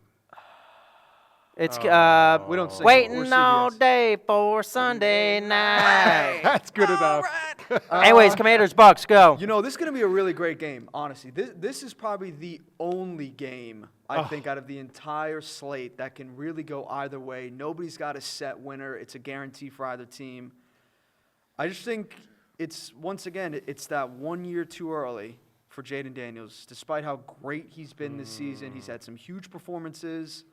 It's we don't sing waiting all day for Sunday night. That's good enough. Right. Anyways, Commanders, Bucks, go. You know, this is going to be a really great game, honestly. This is probably the only game, I think, out of the entire slate that can really go either way. Nobody's got a set winner. It's a guarantee for either team. I just think it's, once again, it's that 1 year too early for Jaden Daniels. Despite how great he's been this season, he's had some huge performances.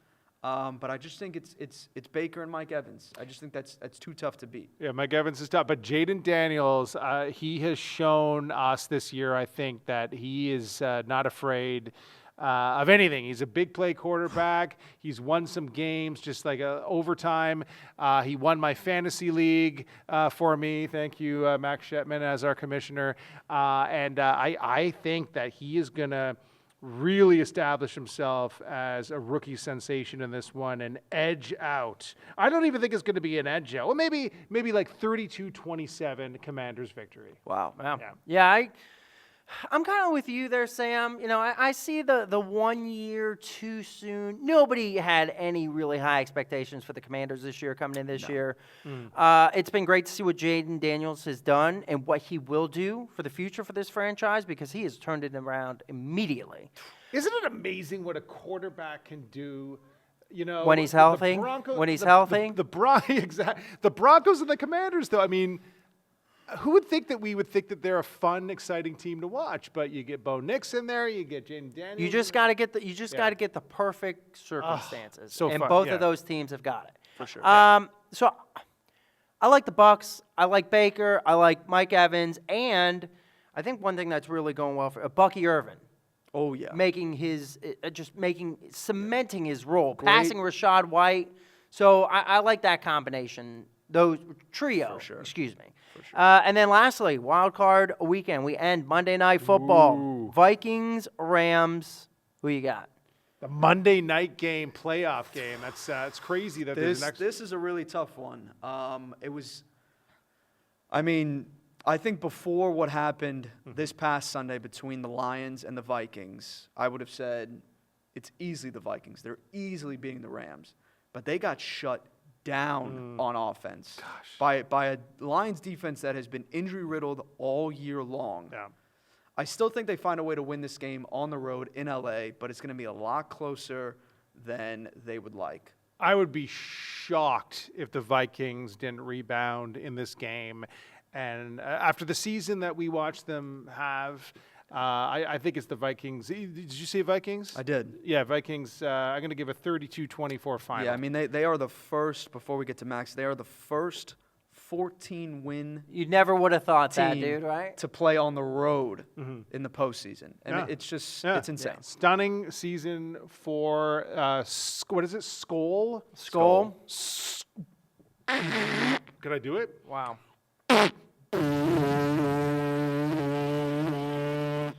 But I just think it's Baker and Mike Evans. I just think that's too tough to beat. Yeah, Mike Evans is tough. But Jaden Daniels, he has shown us this year, I think, that he is not afraid of anything. He's a big play quarterback. He's won some games, just like overtime. He won my fantasy league for me. Thank you, Max Shepman, as our commissioner. And I think that he is going to really establish himself as a rookie sensation in this one and edge out. I don't even think it's going to be an edge out. Well, maybe like 32-27 Commanders victory. Wow. Yeah, I'm kind of with you there, Sam. You know, I see the 1 year too soon. Nobody had any really high expectations for the Commanders this year coming in this year. It's been great to see what Jaden Daniels has done and what he will do for the future for this franchise because he has turned it around immediately. Isn't it amazing what a quarterback can do? You know, When he's healthy? When he's healthy? The Broncos and the Commanders, though. I mean, who would think that we would think that they're a fun, exciting team to watch? But you get Bo Nix in there, you get Jaden Daniels. You just got to get the perfect circumstances, so and fun, both of those teams have got it for sure. So I like the Bucks. I like Baker. I like Mike Evans, and I think one thing that's really going well for Bucky Irvin. Oh yeah, cementing his role, passing Rashad White. So I like that combination, those trio. For sure. Excuse me. And then lastly, wild card weekend. We end Monday Night Football. Ooh. Vikings, Rams. Who you got? The Monday night game, playoff game. It's crazy that this is a really tough one. I think before what happened this past Sunday between the Lions and the Vikings, I would have said it's easily the Vikings. They're easily beating the Rams. But they got shut down on offense by a Lions defense that has been injury-riddled all year long. Yeah. I still think they find a way to win this game on the road in L.A., but it's going to be a lot closer than they would like. I would be shocked if the Vikings didn't rebound in this game. And after the season that we watched them have, I think it's the Vikings. Did you say Vikings? I did. Yeah, Vikings. I'm going to give a 32-24 final. Yeah, I mean, they are the first, before we get to Max, they are the first 14-win You never would have thought that, team dude, right? to play on the road in the postseason. And it's just, it's insane. Yeah. Stunning season for, what is it, Skol? Skull. Could I do it? Wow.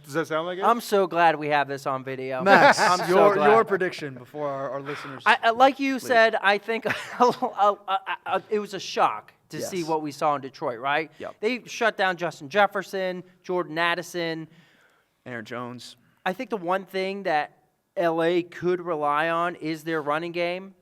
Does that sound like it? I'm so glad we have this on video. Max, I'm so glad. your prediction before our listeners. Like you said, I think it was a shock to see what we saw in Detroit, right? Yep. They shut down Justin Jefferson, Jordan Addison. Aaron Jones. I think the one thing that L.A. could rely on is their running game.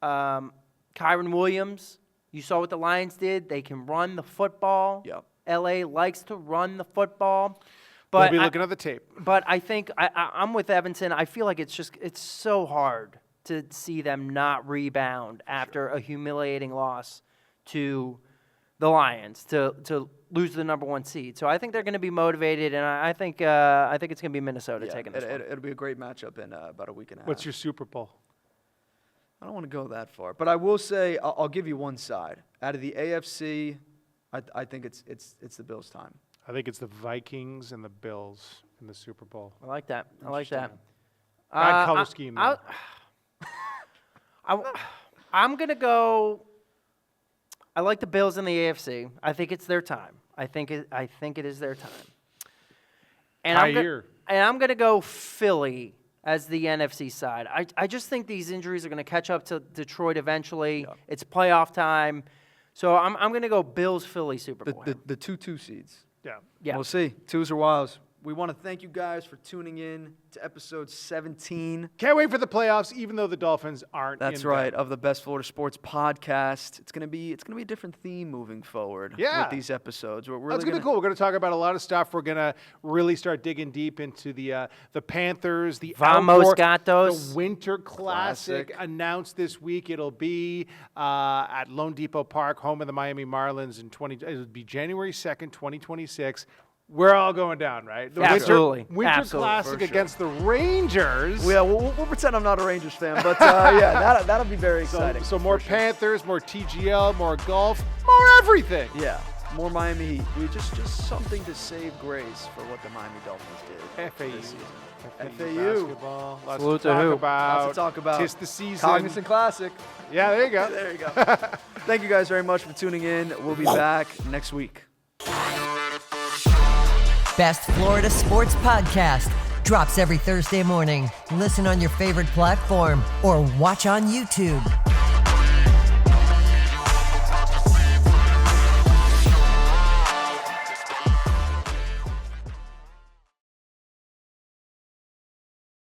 Kyron Williams, you saw what the Lions did. They can run the football. Yep. L.A. likes to run the football. But we'll be looking at the tape. But I think I'm with Evanson. I feel like it's so hard to see them not rebound after a humiliating loss to the Lions to lose the number 1 seed. So I think they're going to be motivated, and I think it's going to be Minnesota taking this one. It'll be a great matchup in about a week and a half. What's your Super Bowl? I don't want to go that far, but I will say I'll give you one side. Out of the AFC, I think it's the Bills' time. I think it's the Vikings and the Bills in the Super Bowl. I like that. I like that. Bad color scheme, though. I'm going to go. I like the Bills in the AFC. I think it's their time. I think it is their time. And I'm going to go Philly as the NFC side. I just think these injuries are going to catch up to Detroit eventually. Yeah. It's playoff time. So I'm going to go Bills-Philly Super Bowl. The 2-2 seeds. Yeah. Yeah. We'll see. Twos or wilds. We want to thank you guys for tuning in to episode 17. Can't wait for the playoffs, even though the Dolphins aren't. That's in right, them. of the Best Florida Sports Podcast. It's gonna be a different theme moving forward. Yeah. With these episodes. We're really That's gonna be cool. We're gonna talk about a lot of stuff. We're gonna really start digging deep into the Panthers, the Vamos outdoor- Gatos. the Winter Classic announced this week. It'll be at Lone Depot Park, home of the Miami Marlins. It'll be January 2nd, 2026. We're all going down, right? The Absolutely. Winter Absolutely. Classic For sure. against the Rangers. Yeah, we'll pretend I'm not a Rangers fan, but yeah, that'll be very exciting. So more for sure. Panthers, more TGL, more golf, more everything. Yeah, more Miami Heat. We just something to save grace for what the Miami Dolphins did FAU. this season. FAU. Basketball. Lots Salute to to talk who? about. Lots to talk about. Tis the season. Cognizant Classic. Yeah, there you go. There you go. Thank you guys very much for tuning in. We'll be back next week. Best Florida Sports Podcast drops every Thursday morning. Listen on your favorite platform or watch on YouTube.